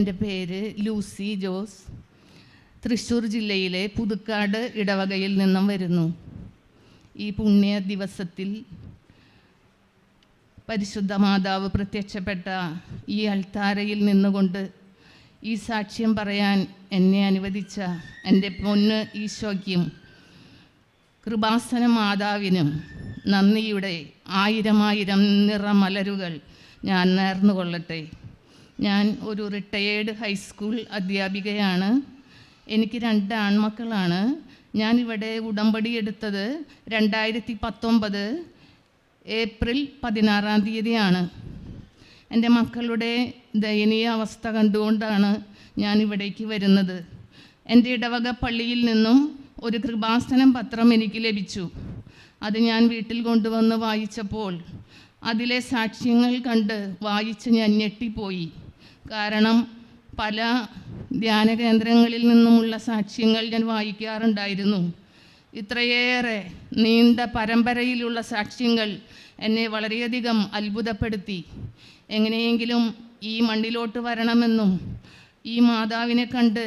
എൻ്റെ പേര് ലൂസി ജോസ്. തൃശ്ശൂർ ജില്ലയിലെ പുതുക്കാട് ഇടവകയിൽ നിന്നും വരുന്നു. ഈ പുണ്യ ദിവസത്തിൽ പരിശുദ്ധ മാതാവ് പ്രത്യക്ഷപ്പെട്ട ഈ അൾത്താരയിൽ നിന്നുകൊണ്ട് ഈ സാക്ഷ്യം പറയാൻ എന്നെ അനുവദിച്ച എൻ്റെ പൊന്ന് ഈശോയ്ക്കും കൃപാസന മാതാവിനും നന്ദിയുടെ ആയിരം നിറമലരുകൾ ഞാൻ നേർന്നുകൊള്ളട്ടെ. ഞാൻ ഒരു റിട്ടയേർഡ് ഹൈസ്കൂൾ അധ്യാപികയാണ്. എനിക്ക് 2 ആൺമക്കളാണ്. ഞാനിവിടെ ഉടമ്പടി എടുത്തത് 2019 ഏപ്രിൽ 16 എൻ്റെ മക്കളുടെ ദയനീയ അവസ്ഥ കണ്ടുകൊണ്ടാണ് ഞാൻ ഇവിടേക്ക് വരുന്നത്. എൻ്റെ ഇടവക പള്ളിയിൽ നിന്നും ഒരു കൃപാസനം പത്രം എനിക്ക് ലഭിച്ചു. അത് ഞാൻ വീട്ടിൽ കൊണ്ടുവന്ന് വായിച്ചപ്പോൾ അതിലെ സാക്ഷ്യങ്ങൾ കണ്ട് വായിച്ച് ഞാൻ ഞെട്ടിപ്പോയി. കാരണം പല ധ്യാന കേന്ദ്രങ്ങളിൽ നിന്നുമുള്ള സാക്ഷ്യങ്ങൾ ഞാൻ വായിക്കാറുണ്ടായിരുന്നു. ഇത്രയേറെ നീണ്ട പരമ്പരയിലുള്ള സാക്ഷ്യങ്ങൾ എന്നെ വളരെയധികം അത്ഭുതപ്പെടുത്തി. എങ്ങനെയെങ്കിലും ഈ മണ്ണിലോട്ട് വരണമെന്നും ഈ മാതാവിനെ കണ്ട്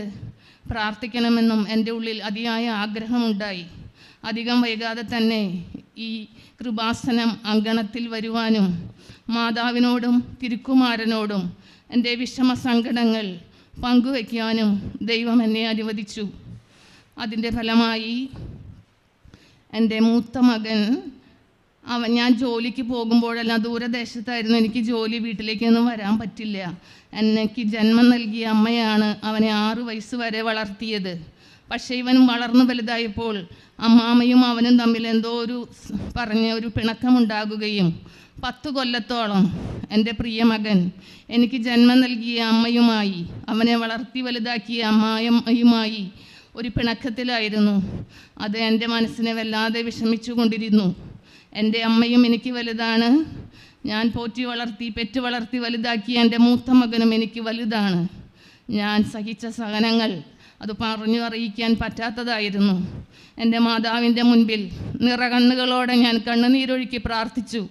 പ്രാർത്ഥിക്കണമെന്നും എൻ്റെ ഉള്ളിൽ അതിയായ ആഗ്രഹമുണ്ടായി. അധികം വൈകാതെ തന്നെ ഈ കൃപാസനം അങ്കണത്തിൽ വരുവാനും മാതാവിനോടും തിരുക്കുമാരനോടും എൻ്റെ വിഷമ സങ്കടങ്ങൾ പങ്കുവയ്ക്കാനും ദൈവം എന്നെ അനുവദിച്ചു. അതിൻ്റെ ഫലമായി എൻ്റെ മൂത്ത മകൻ ഞാൻ ജോലിക്ക് പോകുമ്പോഴെല്ലാം ദൂരദേശത്തായിരുന്നു. എനിക്ക് ജോലി വീട്ടിലേക്കൊന്നും വരാൻ പറ്റില്ല. എനിക്ക് ജന്മം നൽകിയ അമ്മയാണ് അവനെ 6 വയസ്സ് വരെ വളർത്തിയത്. പക്ഷേ ഇവനും വളർന്നു വലുതായപ്പോൾ അമ്മാമ്മയും അവനും തമ്മിൽ എന്തോ ഒരു പിണക്കമുണ്ടാകുകയും 10 കൊല്ലത്തോളം എൻ്റെ പ്രിയ മകൻ എനിക്ക് ജന്മം നൽകിയ അമ്മയുമായി അവനെ വളർത്തി വലുതാക്കിയ അമ്മായിയുമായി ഒരു പിണക്കത്തിലായിരുന്നു. അത് എൻ്റെ മനസ്സിനെ വല്ലാതെ വിഷമിച്ചു കൊണ്ടിരുന്നു. എൻ്റെ അമ്മയും എനിക്ക് വലുതാണ്. ഞാൻ പെറ്റു വളർത്തി വലുതാക്കിയ എൻ്റെ മൂത്ത മകനും എനിക്ക് വലുതാണ്. ഞാൻ സഹിച്ച സഹനങ്ങൾ അത് പറഞ്ഞു അറിയിക്കാൻ പറ്റാത്തതായിരുന്നു. എൻ്റെ മാതാവിൻ്റെ മുൻപിൽ നിറകണ്ണുകളോടെ ഞാൻ കണ്ണുനീരൊഴുക്കി പ്രാർത്ഥിച്ചു.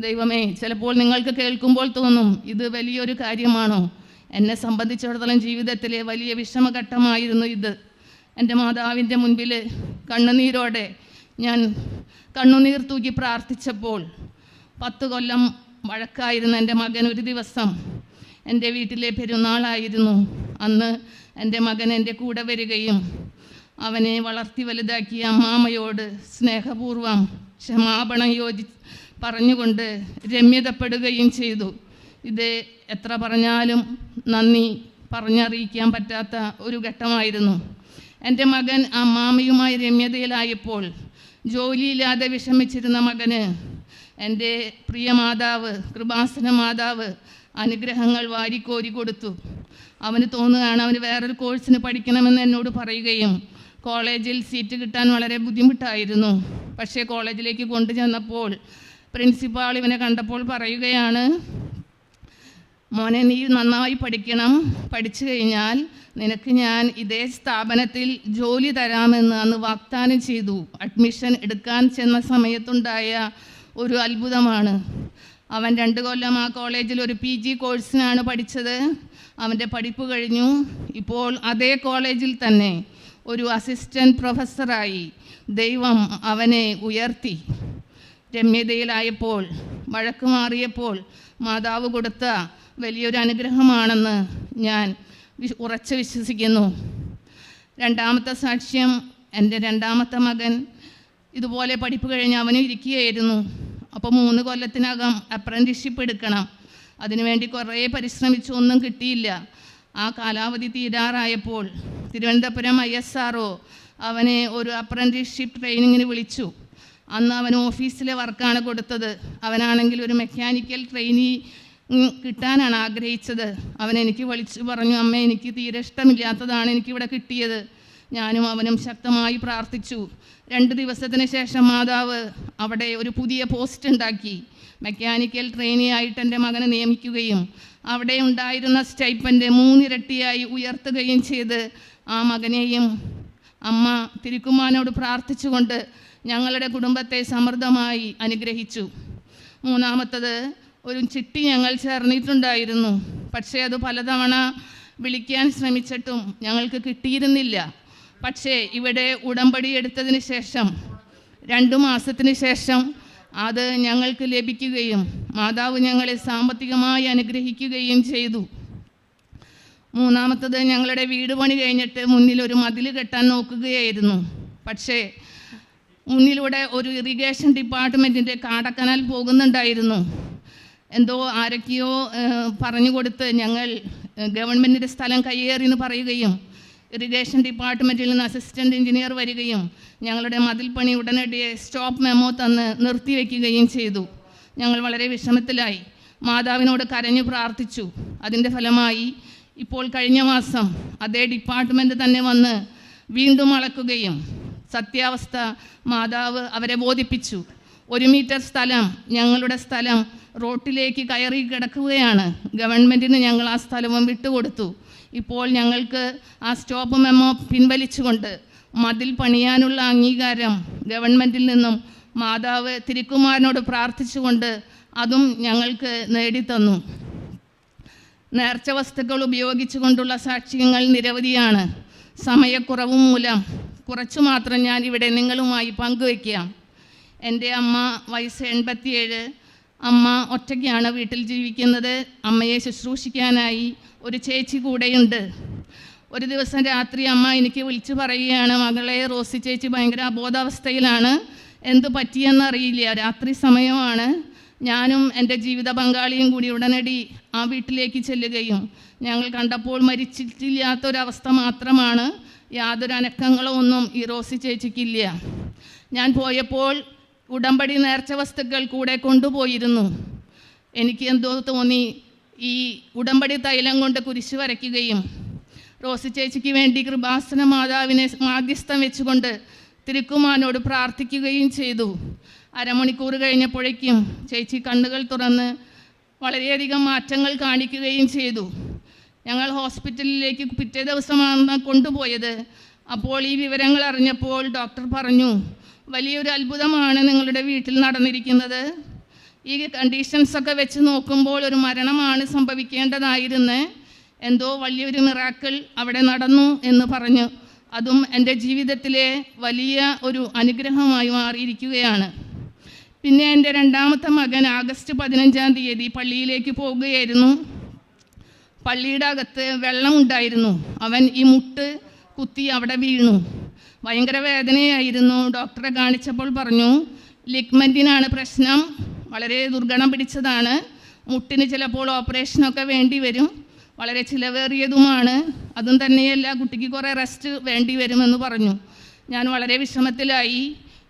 ദൈവമേ, ചിലപ്പോൾ നിങ്ങൾക്ക് കേൾക്കുമ്പോൾ തോന്നും ഇത് വലിയൊരു കാര്യമാണോ? എന്നെ സംബന്ധിച്ചിടത്തോളം ജീവിതത്തിലെ വലിയ വിഷമഘട്ടമായിരുന്നു ഇത്. എൻ്റെ മാതാവിൻ്റെ മുൻപിൽ കണ്ണുനീരോടെ ഞാൻ കണ്ണുനീർ തൂക്കി പ്രാർത്ഥിച്ചപ്പോൾ 10 കൊല്ലം വഴക്കായിരുന്ന എൻ്റെ മകൻ ഒരു ദിവസം എൻ്റെ വീട്ടിലെ പെരുന്നാളായിരുന്നു. അന്ന് എൻ്റെ മകൻ എൻ്റെ കൂടെ വരികയും അവനെ വളർത്തി വലുതാക്കിയ അമ്മാമ്മയോട് സ്നേഹപൂർവ്വം ക്ഷമാപണം പറഞ്ഞുകൊണ്ട് രമ്യതപ്പെടുകയും ചെയ്തു. ഇത് എത്ര പറഞ്ഞാലും നന്ദി പറഞ്ഞറിയിക്കാൻ പറ്റാത്ത ഒരു ഘട്ടമായിരുന്നു. എൻ്റെ മകൻ അമ്മാമ്മയുമായി രമ്യതയിലായപ്പോൾ ജോലിയില്ലാതെ വിഷമിച്ചിരുന്ന മകന് എൻ്റെ പ്രിയ മാതാവ് കൃപാസന മാതാവ് അനുഗ്രഹങ്ങൾ വാരിക്കോരി കൊടുത്തു. അവന് തോന്നുകയാണ് അവന് വേറൊരു കോഴ്സിന് പഠിക്കണമെന്ന് എന്നോട് പറയുകയും കോളേജിൽ സീറ്റ് കിട്ടാൻ വളരെ ബുദ്ധിമുട്ടായിരുന്നു. പക്ഷേ കോളേജിലേക്ക് കൊണ്ടുചെന്നപ്പോൾ പ്രിൻസിപ്പാൾ ഇവനെ കണ്ടപ്പോൾ പറയുകയാണ്, മോനെ, നീ നന്നായി പഠിക്കണം, പഠിച്ചു കഴിഞ്ഞാൽ നിനക്ക് ഞാൻ ഇതേ സ്ഥാപനത്തിൽ ജോലി തരാമെന്ന് അന്ന് വാഗ്ദാനം ചെയ്തു. അഡ്മിഷൻ എടുക്കാൻ ചെന്ന സമയത്തുണ്ടായ ഒരു അത്ഭുതമാണ്. അവൻ 2 കൊല്ലം ആ കോളേജിൽ ഒരു PG കോഴ്സിനാണ് പഠിച്ചത്. അവൻ്റെ പഠിപ്പ് കഴിഞ്ഞു. ഇപ്പോൾ അതേ കോളേജിൽ തന്നെ ഒരു അസിസ്റ്റൻറ്റ് പ്രൊഫസറായി ദൈവം അവനെ ഉയർത്തി. രമ്യതയിലായപ്പോൾ, വഴക്ക് മാറിയപ്പോൾ മാതാവ് കൊടുത്ത വലിയൊരു അനുഗ്രഹമാണെന്ന് ഞാൻ ഉറച്ചു വിശ്വസിക്കുന്നു. 2ാമത്തെ സാക്ഷ്യം, എൻ്റെ 2ാമത്തെ മകൻ ഇതുപോലെ പഠിപ്പ് കഴിഞ്ഞ് അവനും ഇരിക്കുകയായിരുന്നു. അപ്പോൾ 3 കൊല്ലത്തിനകം അപ്രൻറ്റിസ്ഷിപ്പ് എടുക്കണം. അതിനുവേണ്ടി കുറേ പരിശ്രമിച്ചു, ഒന്നും കിട്ടിയില്ല. ആ കാലാവധി തീരാറായപ്പോൾ തിരുവനന്തപുരം ISRO അവനെ ഒരു അപ്രൻറ്റിസ്ഷിപ്പ് ട്രെയിനിങ്ങിന് വിളിച്ചു. അന്ന് അവൻ ഓഫീസിലെ വർക്കാണ് കൊടുത്തത്. അവനാണെങ്കിൽ ഒരു മെക്കാനിക്കൽ ട്രെയിനി കിട്ടാനാണ് ആഗ്രഹിച്ചത്. അവൻ എനിക്ക് വിളിച്ചു പറഞ്ഞു, അമ്മ, എനിക്ക് തീരെ ഇഷ്ടമില്ലാത്തതാണ് എനിക്കിവിടെ കിട്ടിയത്. ഞാനും അവനും ശക്തമായി പ്രാർത്ഥിച്ചു. 2 ദിവസത്തിന് ശേഷം മാതാവ് അവിടെ ഒരു പുതിയ പോസ്റ്റ് ഉണ്ടാക്കി. മെക്കാനിക്കൽ ട്രെയിനി ആയിട്ട് എൻ്റെ മകനെ നിയമിക്കുകയും അവിടെ ഉണ്ടായിരുന്ന സ്റ്റൈപ്പൻഡ് 3 ഇരട്ടിയായി ഉയർത്തുകയും ചെയ്ത് ആ മകനെയും അമ്മ തിരുക്കുമാരനോട് പ്രാർത്ഥിച്ചുകൊണ്ട് ഞങ്ങളുടെ കുടുംബത്തെ സമൃദ്ധമായി അനുഗ്രഹിച്ചു. 3ാമത്തത്, ഒരു ചിട്ടി ഞങ്ങൾ ചേർന്നിട്ടുണ്ടായിരുന്നു. പക്ഷേ അത് പലതവണ വിളിക്കാൻ ശ്രമിച്ചിട്ടും ഞങ്ങൾക്ക് കിട്ടിയിരുന്നില്ല. പക്ഷേ ഇവിടെ ഉടമ്പടി എടുത്തതിന് ശേഷം 2 മാസത്തിന് ശേഷം അത് ഞങ്ങൾക്ക് ലഭിക്കുകയും മാതാവ് ഞങ്ങളെ സാമ്പത്തികമായി അനുഗ്രഹിക്കുകയും ചെയ്തു. മൂന്നാമത്തത്, ഞങ്ങളുടെ വീട് പണി കഴിഞ്ഞിട്ട് മുന്നിൽ ഒരു മതിൽ കെട്ടാൻ നോക്കുകയായിരുന്നു. പക്ഷേ മുന്നിലൂടെ ഒരു ഇറിഗേഷൻ ഡിപ്പാർട്ട്മെൻറ്റിൻ്റെ കാടക്കനാൽ പോകുന്നുണ്ടായിരുന്നു. എന്തോ ആരൊക്കെയോ പറഞ്ഞു കൊടുത്ത് ഞങ്ങൾ ഗവൺമെൻറ്റിൻ്റെ സ്ഥലം കയ്യേറി എന്ന് പറയുകയും ഇറിഗേഷൻ ഡിപ്പാർട്ട്മെൻറ്റിൽ നിന്ന് അസിസ്റ്റൻ്റ് എഞ്ചിനീയർ വരികയും ഞങ്ങളുടെ മതിൽ പണി ഉടനടി സ്റ്റോപ്പ് മെമ്മോ തന്ന് നിർത്തിവെക്കുകയും ചെയ്തു. ഞങ്ങൾ വളരെ വിഷമത്തിലായി. മാതാവിനോട് കരഞ്ഞു പ്രാർത്ഥിച്ചു. അതിൻ്റെ ഫലമായി ഇപ്പോൾ കഴിഞ്ഞ മാസം അതേ ഡിപ്പാർട്ട്മെൻറ്റ് തന്നെ വന്ന് വീണ്ടും അളക്കുകയും സത്യാവസ്ഥ മാതാവ് അവരെ ബോധിപ്പിച്ചു. 1 മീറ്റർ സ്ഥലം, ഞങ്ങളുടെ സ്ഥലം റോട്ടിലേക്ക് കയറി കിടക്കുകയാണ്. ഗവൺമെൻറ്റിന് ഞങ്ങൾ ആ സ്ഥലവും വിട്ടുകൊടുത്തു. ഇപ്പോൾ ഞങ്ങൾക്ക് ആ സ്റ്റോപ്പ് മെമ്മോ പിൻവലിച്ചുകൊണ്ട് മതിൽ പണിയാനുള്ള അംഗീകാരം ഗവൺമെൻറ്റിൽ നിന്നും മാതാവ് തിരുക്കുമാരനോട് പ്രാർത്ഥിച്ചുകൊണ്ട് അതും ഞങ്ങൾക്ക് നേടിത്തന്നു. നേർച്ച വസ്തുക്കൾ ഉപയോഗിച്ചുകൊണ്ടുള്ള സാക്ഷ്യങ്ങൾ നിരവധിയാണ്. സമയക്കുറവ് മൂലം കുറച്ചു മാത്രം ഞാൻ ഇവിടെ നിങ്ങളുമായി പങ്കുവയ്ക്കാം. എൻ്റെ അമ്മ വയസ്സ് 87. അമ്മ ഒറ്റയ്ക്കാണ് വീട്ടിൽ ജീവിക്കുന്നത്. അമ്മയെ ശുശ്രൂഷിക്കാനായി ഒരു ചേച്ചി കൂടെയുണ്ട്. ഒരു ദിവസം രാത്രി അമ്മ എനിക്ക് വിളിച്ചു പറയുകയാണ്, മകളെ റോസി ചേച്ചി ഭയങ്കര അബോധാവസ്ഥയിലാണ്, എന്തു പറ്റിയെന്നറിയില്ല. രാത്രി സമയമാണ്. ഞാനും എൻ്റെ ജീവിത പങ്കാളിയും കൂടി ഉടനടി ആ വീട്ടിലേക്ക് ചെല്ലുകയും ഞങ്ങൾ കണ്ടപ്പോൾ മരിച്ചിട്ടില്ലാത്തൊരവസ്ഥ മാത്രമാണ്, യാതൊരു അനക്കങ്ങളോ ഒന്നും ഈ റോസി ചേച്ചിക്കില്ല. ഞാൻ പോയപ്പോൾ ഉടമ്പടി നേർച്ച വസ്തുക്കൾ കൂടെ കൊണ്ടുപോയിരുന്നു. എനിക്ക് എന്തോ തോന്നി, ഈ ഉടമ്പടി തൈലം കൊണ്ട് കുരിശ് വരയ്ക്കുകയും റോസി ചേച്ചിക്ക് വേണ്ടി കൃപാസന മാതാവിനെ മാധ്യസ്ഥം വെച്ചുകൊണ്ട് തിരുക്കുമാരനോട് പ്രാർത്ഥിക്കുകയും ചെയ്തു. അരമണിക്കൂർ കഴിഞ്ഞപ്പോഴേക്കും ചേച്ചി കണ്ണുകൾ തുറന്ന് വളരെയധികം മാറ്റങ്ങൾ കാണിക്കുകയും ചെയ്തു. ഞങ്ങൾ ഹോസ്പിറ്റലിലേക്ക് പിറ്റേ ദിവസമാണ് കൊണ്ടുപോയത്. അപ്പോൾ ഈ വിവരങ്ങൾ അറിഞ്ഞപ്പോൾ ഡോക്ടർ പറഞ്ഞു, വലിയൊരു അത്ഭുതമാണ് നിങ്ങളുടെ വീട്ടിൽ നടന്നിരിക്കുന്നത്. ഈ കണ്ടീഷൻസൊക്കെ വെച്ച് നോക്കുമ്പോൾ ഒരു മരണമാണ് സംഭവിക്കേണ്ടതായിരുന്നത്. എന്തോ വലിയൊരു മിറാക്കിൾ അവിടെ നടന്നു എന്ന് പറഞ്ഞു. അതും എൻ്റെ ജീവിതത്തിലെ വലിയ ഒരു അനുഗ്രഹമായി മാറിയിരിക്കുകയാണ്. പിന്നെ എൻ്റെ 2ാമത്തെ മകൻ ആഗസ്റ്റ് 15-ാം തീയതി പള്ളിയിലേക്ക് പോവുകയായിരുന്നു. പള്ളിയുടെ അകത്ത് വെള്ളമുണ്ടായിരുന്നു. അവൻ ഈ മുട്ട് കുത്തി അവിടെ വീണു. ഭയങ്കര വേദനയായിരുന്നു. ഡോക്ടറെ കാണിച്ചപ്പോൾ പറഞ്ഞു, ലിഗ്മെൻറ്റിനാണ് പ്രശ്നം, വളരെ ദുർഗണം പിടിച്ചതാണ്, മുട്ടിന് ചിലപ്പോൾ ഓപ്പറേഷനൊക്കെ വേണ്ടി വരും, വളരെ ചിലവേറിയതുമാണ്, അതും തന്നെയല്ല കുട്ടിക്ക് കുറേ റെസ്റ്റ് വേണ്ടി വരുമെന്ന് പറഞ്ഞു. ഞാൻ വളരെ വിഷമത്തിലായി.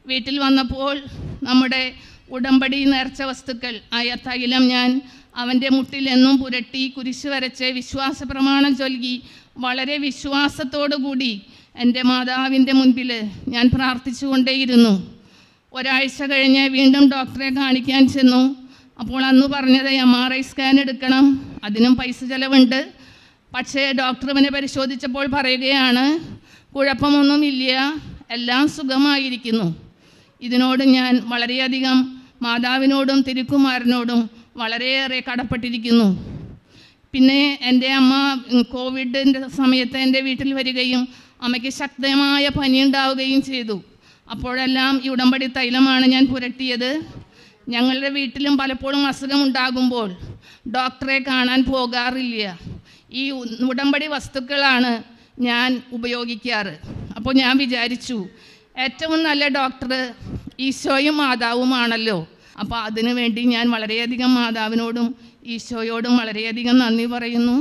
വീട്ടിൽ വന്നപ്പോൾ നമ്മുടെ ഉടമ്പടി നേർച്ച വസ്തുക്കൾ ആയ തൈലം ഞാൻ അവൻ്റെ മുട്ടിൽ എന്നും പുരട്ടി കുരിശ് വരച്ച് വിശ്വാസ പ്രമാണം ചൊല്ലി വളരെ വിശ്വാസത്തോടു കൂടി എൻ്റെ മാതാവിൻ്റെ മുൻപിൽ ഞാൻ പ്രാർത്ഥിച്ചുകൊണ്ടേയിരുന്നു. ഒരാഴ്ച കഴിഞ്ഞ് വീണ്ടും ഡോക്ടറെ കാണിക്കാൻ ചെന്നു. അപ്പോൾ അന്ന് പറഞ്ഞത് MRI സ്കാൻ എടുക്കണം, അതിനും പൈസ ചിലവുണ്ട്. പക്ഷേ ഡോക്ടർ അവനെ പരിശോധിച്ചപ്പോൾ പറയുകയാണ്, കുഴപ്പമൊന്നുമില്ല, എല്ലാം സുഖമായിരിക്കുന്നു. ഇതിനോട് ഞാൻ വളരെയധികം മാതാവിനോടും തിരുക്കുമാരനോടും വളരെയേറെ കടപ്പെട്ടിരിക്കുന്നു. പിന്നെ എൻ്റെ അമ്മ കോവിഡിൻ്റെ സമയത്ത് എൻ്റെ വീട്ടിൽ വരികയും അമ്മയ്ക്ക് ശക്തമായ പനി ഉണ്ടാവുകയും ചെയ്തു. അപ്പോഴെല്ലാം ഈ ഉടമ്പടി തൈലമാണ് ഞാൻ പുരട്ടിയത്. ഞങ്ങളുടെ വീട്ടിലും പലപ്പോഴും അസുഖമുണ്ടാകുമ്പോൾ ഡോക്ടറെ കാണാൻ പോകാറില്ല. ഈ ഉടമ്പടി വസ്തുക്കളാണ് ഞാൻ ഉപയോഗിക്കാറ്. അപ്പോൾ ഞാൻ വിചാരിച്ചു, ഏറ്റവും നല്ല ഡോക്ടർ ഈശോയും മാതാവുമാണല്ലോ. അപ്പോൾ അതിനു വേണ്ടി ഞാൻ വളരെയധികം മാതാവിനോടും ഈശോയോടും വളരെയധികം നന്ദി പറയുന്നു.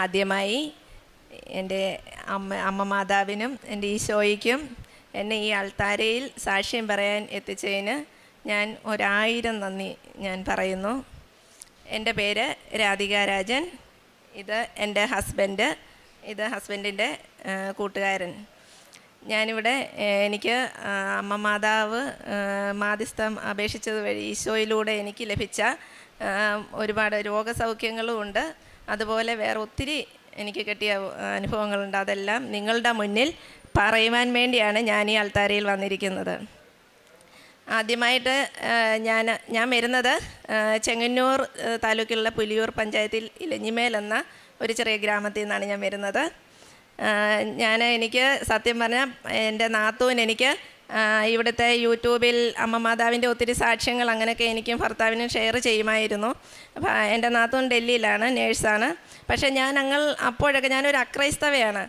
ആദ്യമായി എൻ്റെ അമ്മ മാതാവിനും എൻ്റെ ഈശോയ്ക്കും എന്നെ ഈ അൾത്താരയിൽ സാക്ഷ്യം പറയാൻ എത്തിച്ചതിന് ഞാൻ 1000 നന്ദി ഞാൻ പറയുന്നു. എൻ്റെ പേര് രാധിക രാജൻ. ഇത് എൻ്റെ ഹസ്ബൻഡ്, ഇത് ഹസ്ബൻഡിൻ്റെ കൂട്ടുകാരൻ. ഞാനിവിടെ എനിക്ക് അമ്മ മാതാവ് മാധ്യസ്ഥം അപേക്ഷിച്ചത് വഴി ഈശോയിലൂടെ എനിക്ക് ലഭിച്ച ഒരുപാട് രോഗസൗഖ്യങ്ങളും ഉണ്ട്. അതുപോലെ വേറെ ഒത്തിരി എനിക്ക് കിട്ടിയ അനുഭവങ്ങളുണ്ട്. അതെല്ലാം നിങ്ങളുടെ മുന്നിൽ പറയുവാൻ വേണ്ടിയാണ് ഞാൻ ഈ അൾത്താരയിൽ വന്നിരിക്കുന്നത്. ആദ്യമായിട്ട് ഞാൻ വരുന്നത് ചെങ്ങന്നൂർ താലൂക്കിലുള്ള പുലിയൂർ പഞ്ചായത്തിൽ ഇലഞ്ഞിമേൽ എന്ന ഒരു ചെറിയ ഗ്രാമത്തിൽ നിന്നാണ് ഞാൻ വരുന്നത്. എനിക്ക് സത്യം പറഞ്ഞാൽ എൻ്റെ നാത്തൂൻ എനിക്ക് ഇവിടുത്തെ യൂട്യൂബിൽ അമ്മ മാതാവിൻ്റെ ഒത്തിരി സാക്ഷ്യങ്ങൾ അങ്ങനെയൊക്കെ എനിക്കും ഭർത്താവിനും ഷെയർ ചെയ്യുമായിരുന്നു. അപ്പോൾ എൻ്റെ നാത്തൂൻ ഡൽഹിയിലാണ്, നേഴ്സാണ്. പക്ഷേ അപ്പോഴൊക്കെ ഞാനൊരു അക്രൈസ്തവയാണ്.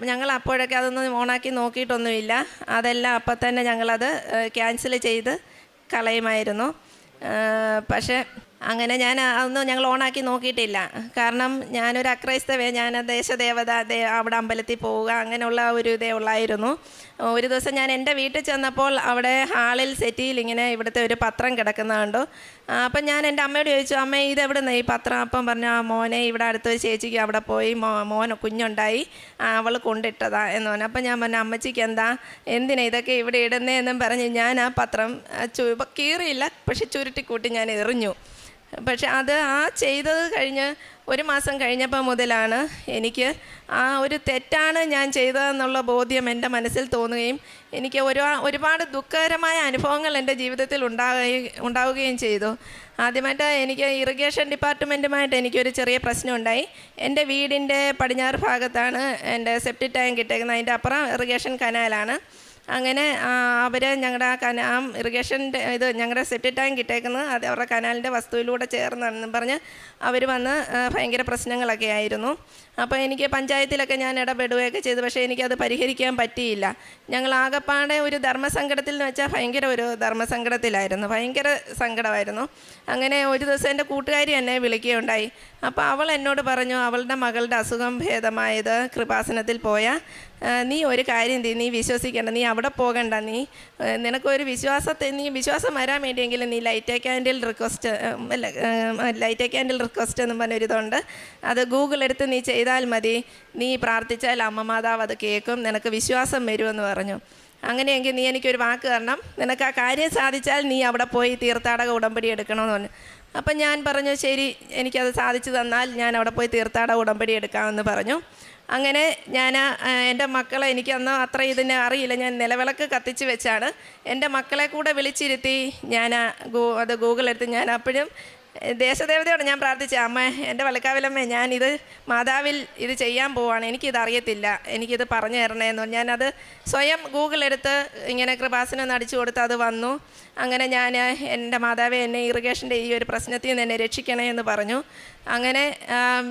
ഞങ്ങൾ അപ്പോഴൊക്കെ അതൊന്നും ഓണാക്കി നോക്കിയിട്ടൊന്നുമില്ല. അതെല്ലാം അപ്പം തന്നെ ഞങ്ങളത് ക്യാൻസൽ ചെയ്ത് കളയുമായിരുന്നു. പക്ഷേ അങ്ങനെ അതൊന്നും ഞങ്ങൾ ഓണാക്കി നോക്കിയിട്ടില്ല. കാരണം ഞാനൊരു അക്രൈസ്തവേ, ഞാൻ ദേശദേവത അവിടെ അമ്പലത്തിൽ പോവുക അങ്ങനെയുള്ള ഒരു ഇതേ ഉള്ളായിരുന്നു. ഒരു ദിവസം ഞാൻ എൻ്റെ വീട്ടിൽ ചെന്നപ്പോൾ അവിടെ ഹാളിൽ സെറ്റിയിൽ ഇങ്ങനെ ഇവിടുത്തെ ഒരു പത്രം കിടക്കുന്ന കണ്ടു. അപ്പം ഞാൻ എൻ്റെ അമ്മയോട് ചോദിച്ചു, അമ്മ ഇതെവിടെ നിന്ന് ഈ പത്രം? അപ്പം പറഞ്ഞു, മോനെ ഇവിടെ അടുത്തൊരു ചേച്ചിക്ക് അവിടെ പോയി കുഞ്ഞുണ്ടായി, അവൾ കൊണ്ടിട്ടതാ എന്ന് പറഞ്ഞു. അപ്പം ഞാൻ പറഞ്ഞു, അമ്മച്ചിക്ക് എന്തിനാ ഇതൊക്കെ ഇവിടെ ഇടുന്നതെന്നും പറഞ്ഞ് ഞാൻ ആ പത്രം കീറിയില്ല, പക്ഷെ ചുരുട്ടിക്കൂട്ടി ഞാൻ എറിഞ്ഞു. പക്ഷെ അത് ചെയ്തത് കഴിഞ്ഞ് ഒരു മാസം കഴിഞ്ഞപ്പോൾ മുതലാണ് എനിക്ക് ഒരു തെറ്റാണ് ഞാൻ ചെയ്തതെന്നുള്ള ബോധ്യം എൻ്റെ മനസ്സിൽ തോന്നുകയും എനിക്ക് ഒരുപാട് ദുഃഖകരമായ അനുഭവങ്ങൾ എൻ്റെ ജീവിതത്തിൽ ഉണ്ടാവുകയും ചെയ്തു. ആദ്യമായിട്ട് എനിക്ക് ഇറിഗേഷൻ ഡിപ്പാർട്ട്മെൻറ്റുമായിട്ട് എനിക്കൊരു ചെറിയ പ്രശ്നമുണ്ടായി. എൻ്റെ വീടിൻ്റെ പടിഞ്ഞാറ് ഭാഗത്താണ് എൻ്റെ സെപ്റ്റിക് ടാങ്ക് ഇട്ടേക്കുന്നത്, അതിൻ്റെ അപ്പുറം ഇറിഗേഷൻ കനാലാണ്. അങ്ങനെ അവർ ഞങ്ങളുടെ ഇറിഗേഷൻ്റെ ഞങ്ങളുടെ സെപ്റ്റിക് ടാങ്ക് ഇട്ടേക്കുന്നത് അത് അവരുടെ കനാലിൻ്റെ വസ്തുവിലൂടെ ചേർന്നാണെന്നും പറഞ്ഞ് അവർ വന്ന് ഭയങ്കര പ്രശ്നങ്ങളൊക്കെ ആയിരുന്നു. അപ്പോൾ എനിക്ക് പഞ്ചായത്തിലൊക്കെ ഞാൻ ഇടപെടുകയൊക്കെ ചെയ്തു. പക്ഷേ എനിക്കത് പരിഹരിക്കാൻ പറ്റിയില്ല. ഞങ്ങൾ ആകപ്പാടെ ഒരു ധർമ്മസങ്കടത്തിൽ എന്ന് വെച്ചാൽ ഭയങ്കര ഒരു ധർമ്മസങ്കടത്തിലായിരുന്നു, ഭയങ്കര സങ്കടമായിരുന്നു. അങ്ങനെ ഒരു ദിവസം എൻ്റെ കൂട്ടുകാരി എന്നെ വിളിക്കുകയുണ്ടായി. അപ്പോൾ അവൾ എന്നോട് പറഞ്ഞു, അവളുടെ മകളുടെ അസുഖം ഭേദമായത് കൃപാസനത്തിൽ പോയാൽ നീ ഒരു കാര്യം നീ വിശ്വസിക്കേണ്ട, നീ അവിടെ പോകണ്ട, നിനക്കൊരു വിശ്വാസം വരാൻ വേണ്ടിയെങ്കിലും നീ ലൈറ്റ് ക്യാൻഡിൽ റിക്വസ്റ്റ് എന്നും പറഞ്ഞൊരിതുണ്ട്, അത് ഗൂഗിൾ എടുത്ത് നീ ചെയ്താൽ മതി, നീ പ്രാർത്ഥിച്ചാൽ അമ്മ മാതാവ് അത് കേൾക്കും, നിനക്ക് വിശ്വാസം വരുമെന്ന് പറഞ്ഞു. അങ്ങനെയെങ്കിൽ നീ എനിക്കൊരു വാക്ക് തരണം, നിനക്ക് ആ കാര്യം സാധിച്ചാൽ നീ അവിടെ പോയി തീർത്ഥാടക ഉടമ്പടി എടുക്കണമെന്ന് പറഞ്ഞു. അപ്പം ഞാൻ പറഞ്ഞു, ശരി, എനിക്കത് സാധിച്ചു തന്നാൽ ഞാൻ അവിടെ പോയി തീർത്ഥാടക ഉടമ്പടി എടുക്കാമെന്ന് പറഞ്ഞു. അങ്ങനെ എൻ്റെ മക്കളെ, എനിക്കന്ന് അത്ര ഇതിനെ അറിയില്ല, ഞാൻ നിലവിളക്ക് കത്തിച്ച് വെച്ചാണ് എൻ്റെ മക്കളെ കൂടെ വിളിച്ചിരുത്തി അത് ഗൂഗിൾ എടുത്ത് ഞാൻ അപ്പോഴും ദേശദേവതയോട് ഞാൻ പ്രാർത്ഥിച്ചു, അമ്മ എൻ്റെ വലക്കാവിലമ്മേ, ഞാനിത് മാതാവിൽ ഇത് ചെയ്യാൻ പോവാണ്, എനിക്കിത് അറിയത്തില്ല, എനിക്കിത് പറഞ്ഞു തരണേന്ന്. ഞാനത് സ്വയം ഗൂഗിൾ എടുത്ത് ഇങ്ങനെ കൃപാസനം നടിച്ചു കൊടുത്ത് അത് വന്നു. അങ്ങനെ എൻ്റെ മാതാവെ, എന്നെ ഇറിഗേഷൻ്റെ ഈ ഒരു പ്രശ്നത്തിൽ നിന്ന് എന്നെ രക്ഷിക്കണേ എന്ന് പറഞ്ഞു. അങ്ങനെ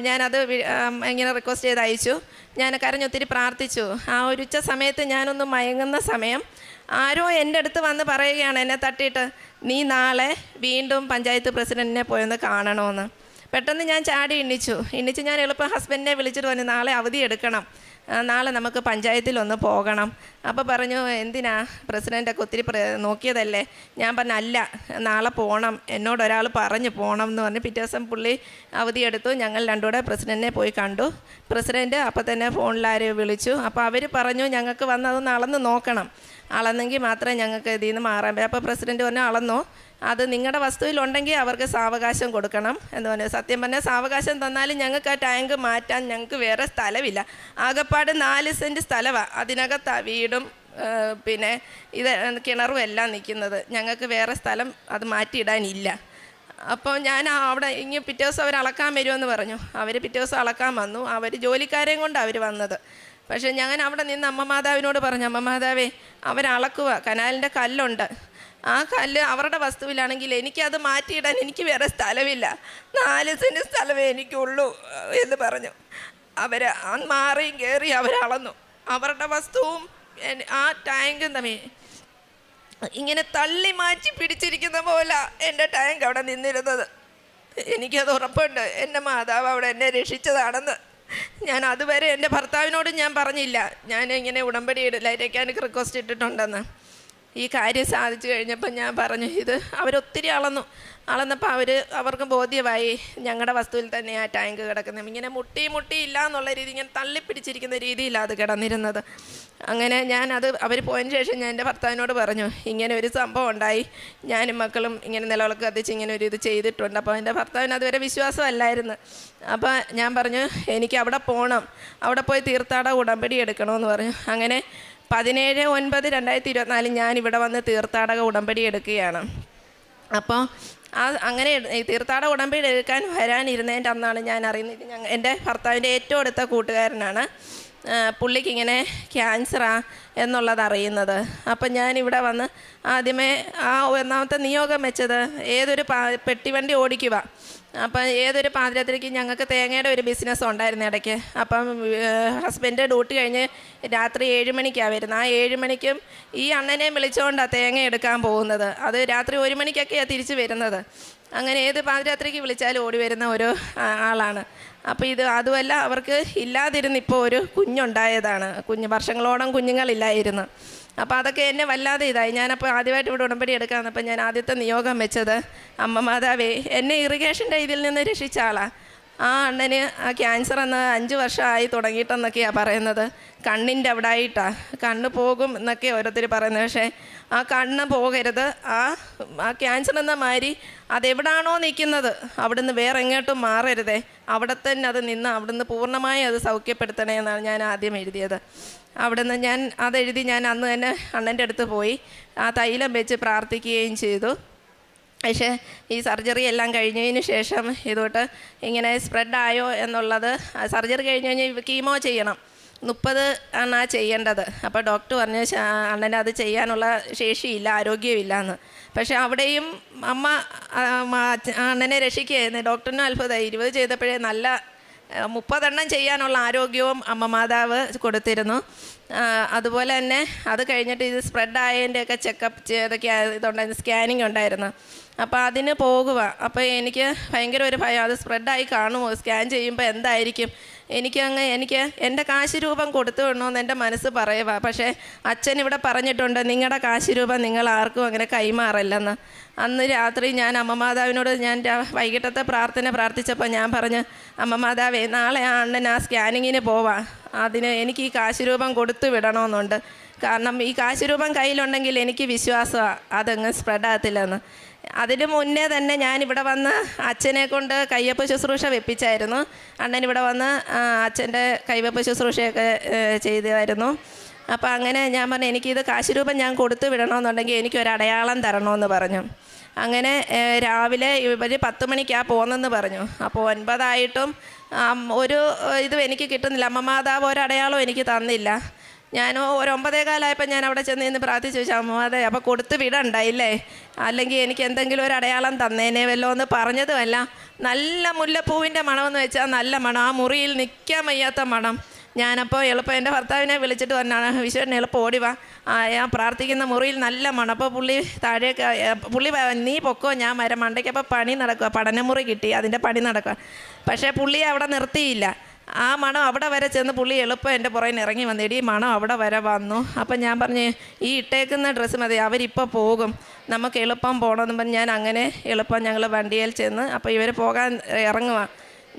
ഞാനത് ഇങ്ങനെ റിക്വസ്റ്റ് ചെയ്ത് അയച്ചു. ഞാൻ കരഞ്ഞൊത്തിരി പ്രാർത്ഥിച്ചു. ആ ഒരു ഉച്ച സമയത്ത് ഞാനൊന്ന് മയങ്ങുന്ന സമയം ആരോ എൻ്റെ അടുത്ത് വന്ന് പറയുകയാണ്, എന്നെ തട്ടിയിട്ട്, നീ നാളെ വീണ്ടും പഞ്ചായത്ത് പ്രസിഡൻറ്റിനെ പോയൊന്ന് കാണണമെന്ന്. പെട്ടെന്ന് ഞാൻ ചാടി എണ്ണിച്ചു. ഞാൻ എളുപ്പം ഹസ്ബൻഡിനെ വിളിച്ചിട്ട് പറഞ്ഞു, നാളെ അവധി എടുക്കണം, നാളെ നമുക്ക് പഞ്ചായത്തിലൊന്ന് പോകണം. അപ്പോൾ പറഞ്ഞു, എന്തിനാ, പ്രസിഡൻ്റൊക്കെ ഒത്തിരി നോക്കിയതല്ലേ? ഞാൻ പറഞ്ഞു, അല്ല, നാളെ പോകണം, എന്നോടൊരാൾ പറഞ്ഞു പോകണം എന്ന് പറഞ്ഞ് പിറ്റേ ദിവസം പുള്ളി അവധിയെടുത്തു. ഞങ്ങൾ രണ്ടുകൂടെ പ്രസിഡൻറ്റിനെ പോയി കണ്ടു. പ്രസിഡൻറ്റ് അപ്പോൾ തന്നെ ഫോണിലാരെയോ വിളിച്ചു. അപ്പോൾ അവർ പറഞ്ഞു, ഞങ്ങൾക്ക് വന്ന് അതൊന്ന് അളന്ന് നോക്കണം, അളന്നെങ്കിൽ മാത്രമേ ഞങ്ങൾക്ക് ഇതിൽ നിന്ന് മാറാൻ പറ്റും. അപ്പോൾ പ്രസിഡൻറ്റ് പറഞ്ഞു, അളന്നോ, അത് നിങ്ങളുടെ വസ്തുവിലുണ്ടെങ്കിൽ അവർക്ക് സാവകാശം കൊടുക്കണം എന്ന് പറഞ്ഞു. സത്യം പറഞ്ഞാൽ സാവകാശം തന്നാലും ഞങ്ങൾക്ക് ആ ടാങ്ക് മാറ്റാൻ ഞങ്ങൾക്ക് വേറെ സ്ഥലമില്ല. ആകെപ്പാട് 4 സെൻറ്റ് സ്ഥലമാണ്, അതിനകത്ത് വീടും പിന്നെ ഇത് കിണറും എല്ലാം നിൽക്കുന്നത്. ഞങ്ങൾക്ക് വേറെ സ്ഥലം അത് മാറ്റിയിടാനില്ല. അപ്പോൾ ഞാൻ അവിടെ പിറ്റേ ദിവസം അവർ അളക്കാൻ വരുമെന്ന് പറഞ്ഞു. അവർ പിറ്റേ ദിവസം അളക്കാൻ വന്നു. അവർ ജോലിക്കാരെയും കൊണ്ട് അവർ വന്നത്. പക്ഷേ ഞാൻ അവിടെ നിന്ന് അമ്മ മാതാവിനോട് പറഞ്ഞു, അമ്മ മാതാവേ, അവരളക്കുക, കനാലിൻ്റെ കല്ലുണ്ട്, ആ കല്ല് അവരുടെ വസ്തുവിലാണെങ്കിൽ എനിക്കത് മാറ്റിയിടാൻ എനിക്ക് വേറെ സ്ഥലമില്ല, 4 സെൻറ്റ് സ്ഥലമേ എനിക്കുള്ളൂ എന്ന് പറഞ്ഞു. അവർ മാറിയും കയറി അവരളന്നു. അവരുടെ വസ്തുവും ആ ടാങ്കും തമ്മിൽ ഇങ്ങനെ തള്ളി മാറ്റി പിടിച്ചിരിക്കുന്ന പോലെ എൻ്റെ ടാങ്ക് അവിടെ നിന്നിരുന്നത്. എനിക്കത് ഉറപ്പുണ്ട്, എൻ്റെ മാതാവ് അവിടെ എന്നെ രക്ഷിച്ചതാണെന്ന്. ഞാൻ അതുവരെ എൻ്റെ ഭർത്താവിനോട് ഞാൻ പറഞ്ഞില്ല, ഞാൻ ഇങ്ങനെ ഉടമ്പടി ലൈറ്റ് റിക്വസ്റ്റ് ഇട്ടിട്ടുണ്ടെന്ന്. ഈ കാര്യം സാധിച്ചു കഴിഞ്ഞപ്പോൾ ഞാൻ പറഞ്ഞു, ഇത് അവരൊത്തിരി അളന്നപ്പോൾ അവർക്ക് ബോധ്യമായി ഞങ്ങളുടെ വസ്തുവിൽ തന്നെ ആ ടാങ്ക് കിടക്കുന്നത്. ഇങ്ങനെ മുട്ടി ഇല്ല എന്നുള്ള രീതി, ഇങ്ങനെ തള്ളിപ്പിടിച്ചിരിക്കുന്ന രീതിയിലാണ് അത് കിടന്നിരുന്നത്. അങ്ങനെ അവർ പോയതിന് ശേഷം ഞാൻ എൻ്റെ ഭർത്താവിനോട് പറഞ്ഞു, ഇങ്ങനെ ഒരു സംഭവം ഉണ്ടായി, ഞാനും മക്കളും ഇങ്ങനെ നിലവിളക്ക് കത്തിച്ച് ഇങ്ങനെ ഒരു ഇത് ചെയ്തിട്ടുണ്ട്. അപ്പോൾ എൻ്റെ ഭർത്താവിന് അതുവരെ വിശ്വാസമല്ലായിരുന്നു. അപ്പോൾ ഞാൻ പറഞ്ഞു, എനിക്ക് അവിടെ പോകണം, അവിടെ പോയി തീർത്ഥാടക ഉടമ്പടി എടുക്കണമെന്ന് പറഞ്ഞു. അങ്ങനെ 17/9/2024 ഞാൻ ഇവിടെ വന്ന് തീർത്ഥാടക ഉടമ്പടി എടുക്കുകയാണ്. അപ്പോൾ അങ്ങനെ ഈ തീർത്ഥാടക ഉടമ്പടി എടുക്കാൻ വരാനിരുന്നതിൻ്റെ അന്നാണ് ഞാൻ അറിയുന്നത്. എൻ്റെ ഭർത്താവിൻ്റെ ഏറ്റവും അടുത്ത കൂട്ടുകാരനാണ് പുള്ളിക്കിങ്ങനെ ക്യാൻസറാ എന്നുള്ളത് അറിയുന്നത്. അപ്പം ഞാനിവിടെ വന്ന് ആദ്യമേ ഒന്നാമത്തെ നിയോഗം വെച്ചത് ഏതൊരു പെട്ടിവണ്ടി ഓടിക്കുക. അപ്പം ഏതൊരു പാതിരാത്രിക്ക് ഞങ്ങൾക്ക് തേങ്ങയുടെ ഒരു ബിസിനസ് ഉണ്ടായിരുന്നു ഇടയ്ക്ക്. അപ്പം ഹസ്ബൻഡ് ഡ്യൂട്ടി കഴിഞ്ഞ് രാത്രി 7 മണിക്കാണ് വരുന്നത്. ആ 7 മണിക്കും ഈ അണ്ണനെ വിളിച്ചുകൊണ്ടാണ് തേങ്ങ എടുക്കാൻ പോകുന്നത്. അത് രാത്രി 1 മണിക്കൊക്കെയാണ് തിരിച്ച് വരുന്നത്. അങ്ങനെ ഏത് പാതിരാത്രിക്ക് വിളിച്ചാലും ഓടി വരുന്ന ഒരു ആളാണ്. അപ്പോൾ അതുമല്ല, അവർക്ക് ഇല്ലാതിരുന്ന് ഇപ്പോൾ ഒരു കുഞ്ഞുണ്ടായതാണ്. വർഷങ്ങളോളം കുഞ്ഞുങ്ങളില്ലായിരുന്നു. അപ്പോൾ അതൊക്കെ എന്നെ വല്ലാതെ ഇതായി. ഞാനപ്പോൾ ആദ്യമായിട്ട് ഇവിടെ ഉടമ്പടി എടുക്കാൻ വന്നപ്പോൾ ഞാൻ ആദ്യത്തെ നിയോഗം വെച്ചത്, അമ്മ മാതാവേ, എന്നെ ഇറിഗേഷൻ്റെ ഇതിൽ നിന്ന് രക്ഷിച്ച ആളാണ്. ആ അണ്ണന് ആ ക്യാൻസർ എന്ന് 5 വർഷമായി തുടങ്ങിയിട്ടെന്നൊക്കെയാണ് പറയുന്നത്. കണ്ണിൻ്റെ അവിടെ ആയിട്ടാണ്, കണ്ണ് പോകും എന്നൊക്കെ ഓരോരുത്തർ പറയുന്നത്. പക്ഷേ ആ കണ്ണ് പോകരുത്, ആ ക്യാൻസർ എന്ന മാതിരി അതെവിടാണോ നിൽക്കുന്നത് അവിടുന്ന് വേറെ എങ്ങോട്ടും മാറരുതേ, അവിടെ തന്നെ അത് നിന്ന് അവിടുന്ന് പൂർണ്ണമായി അത് സൗഖ്യപ്പെടുത്തണേ എന്നാണ് ഞാൻ ആദ്യം എഴുതിയത്. അവിടുന്ന് ഞാൻ അതെഴുതി ഞാൻ അന്ന് തന്നെ അണ്ണൻ്റെ അടുത്ത് പോയി ആ തൈലം വെച്ച് പ്രാർത്ഥിക്കുകയും ചെയ്തു. പക്ഷേ ഈ സർജറി എല്ലാം കഴിഞ്ഞതിന് ശേഷം ഇതോട്ട് ഇങ്ങനെ സ്പ്രെഡായോ എന്നുള്ളത്, സർജറി കഴിഞ്ഞ് കഴിഞ്ഞാൽ കീമോ ചെയ്യണം, 30 ആണ് ചെയ്യേണ്ടത്. അപ്പോൾ ഡോക്ടർ പറഞ്ഞു അണ്ണന് അത് ചെയ്യാനുള്ള ശേഷിയില്ല, ആരോഗ്യമില്ല എന്ന്. പക്ഷേ അവിടെയും അമ്മ അണ്ണനെ രക്ഷിക്കുകയായിരുന്നു. ഡോക്ടറിനും അത്ഭുതമായി. 20 ചെയ്തപ്പോഴേ നല്ല 30 ചെയ്യാനുള്ള ആരോഗ്യവും അമ്മ മാതാവ് കൊടുത്തിരുന്നു. അതുപോലെ തന്നെ അത് കഴിഞ്ഞിട്ട് ഇത് സ്പ്രെഡായതിൻ്റെയൊക്കെ ചെക്കപ്പ് ചെയ്തൊക്കെ ഇതുണ്ടായിരുന്നു, സ്കാനിങ് ഉണ്ടായിരുന്നു. അപ്പോൾ അതിന് പോകുക. അപ്പോൾ എനിക്ക് ഭയങ്കര ഒരു ഭയം, അത് സ്പ്രെഡായി കാണുമോ, സ്കാൻ ചെയ്യുമ്പോൾ എന്തായിരിക്കും. എനിക്ക് എൻ്റെ കാശ് രൂപം കൊടുത്തു വിടണമെന്ന് എൻ്റെ മനസ്സ് പറയുക. പക്ഷേ അച്ഛൻ ഇവിടെ പറഞ്ഞിട്ടുണ്ട്, നിങ്ങളുടെ കാശ് രൂപം നിങ്ങൾ ആർക്കും അങ്ങനെ കൈമാറല്ലെന്ന്. അന്ന് രാത്രി ഞാൻ അമ്മ മാതാവിനോട് ഞാൻ വൈകിട്ടത്തെ പ്രാർത്ഥിച്ചപ്പോൾ ഞാൻ പറഞ്ഞു, അമ്മ മാതാവേ, നാളെ ആ അണ്ണൻ ആ സ്കാനിങ്ങിന് പോവാം, അതിന് എനിക്ക് ഈ കാശ് രൂപം കൊടുത്തു വിടണമെന്നുണ്ട്. കാരണം ഈ കാശ് രൂപം കയ്യിലുണ്ടെങ്കിൽ എനിക്ക് വിശ്വാസമാണ് അതങ്ങ് സ്പ്രെഡാകത്തില്ലെന്ന്. അതിന് മുന്നേ തന്നെ ഞാനിവിടെ വന്ന് അച്ഛനെ കൊണ്ട് കയ്യൊപ്പ് ശുശ്രൂഷ വെപ്പിച്ചായിരുന്നു. അണ്ണൻ ഇവിടെ വന്ന് അച്ഛൻ്റെ കൈവെപ്പ് ശുശ്രൂഷയൊക്കെ ചെയ്തായിരുന്നു. അപ്പോൾ അങ്ങനെ ഞാൻ പറഞ്ഞു, എനിക്കിത് കാശ് രൂപം ഞാൻ കൊടുത്തു വിടണമെന്നുണ്ടെങ്കിൽ എനിക്കൊരു അടയാളം തരണമെന്ന് പറഞ്ഞു. അങ്ങനെ രാവിലെ ഇവർ 10 മണിക്കാണ് പോകുന്നതെന്ന് പറഞ്ഞു. അപ്പോൾ 9 ആയിട്ടും ഒരു ഇതും എനിക്ക് കിട്ടുന്നില്ല. അമ്മ മാതാവ് ഒരടയാളവും എനിക്ക് തന്നില്ല. ഞാൻ ഒരു 9:15 ഞാൻ അവിടെ ചെന്ന് നിന്ന് പ്രാർത്ഥിച്ചു ചോദിച്ചാൽ, അമ്മ അതെ അപ്പോൾ കൊടുത്ത് വിടണ്ടായില്ലേ, അല്ലെങ്കിൽ എനിക്ക് എന്തെങ്കിലും ഒരു അടയാളം തന്നേനെ വല്ലോ എന്ന് പറഞ്ഞതുമല്ല. നല്ല മുല്ലപ്പൂവിൻ്റെ മണമെന്ന് വെച്ചാൽ നല്ല മണം, ആ മുറിയിൽ നിൽക്കാൻ വയ്യാത്ത മണം. ഞാനപ്പോൾ എളുപ്പം എൻ്റെ ഭർത്താവിനെ വിളിച്ചിട്ട് പറഞ്ഞാണ്, വിശ്വനെ എളുപ്പം ഓടിവാ, ഞാൻ പ്രാർത്ഥിക്കുന്ന മുറിയിൽ നല്ല മണം. അപ്പോൾ പുള്ളി നീ പൊക്കോ, ഞാൻ വരാം. മണ്ടയ്ക്കപ്പോൾ പണി നടക്കുക, പഠനമുറി കിട്ടി, അതിൻ്റെ പണി നടക്കുക. പക്ഷേ പുള്ളിയെ അവിടെ നിർത്തിയില്ല. ആ മണം അവിടെ വരെ ചെന്ന് പുള്ളി എളുപ്പം എൻ്റെ പുറകിൽ ഇറങ്ങി വന്നിടി, മണം അവിടെ വരെ വന്നു. അപ്പം ഞാൻ പറഞ്ഞു, ഈ ഇട്ടേക്കുന്ന ഡ്രസ്സ് മതി, അവരിപ്പോൾ പോകും, നമുക്ക് എളുപ്പം പോകണമെന്ന് പറഞ്ഞ് ഞാൻ അങ്ങനെ എളുപ്പം ഞങ്ങൾ വണ്ടിയിൽ ചെന്ന്, അപ്പോൾ ഇവർ പോകാൻ ഇറങ്ങുക.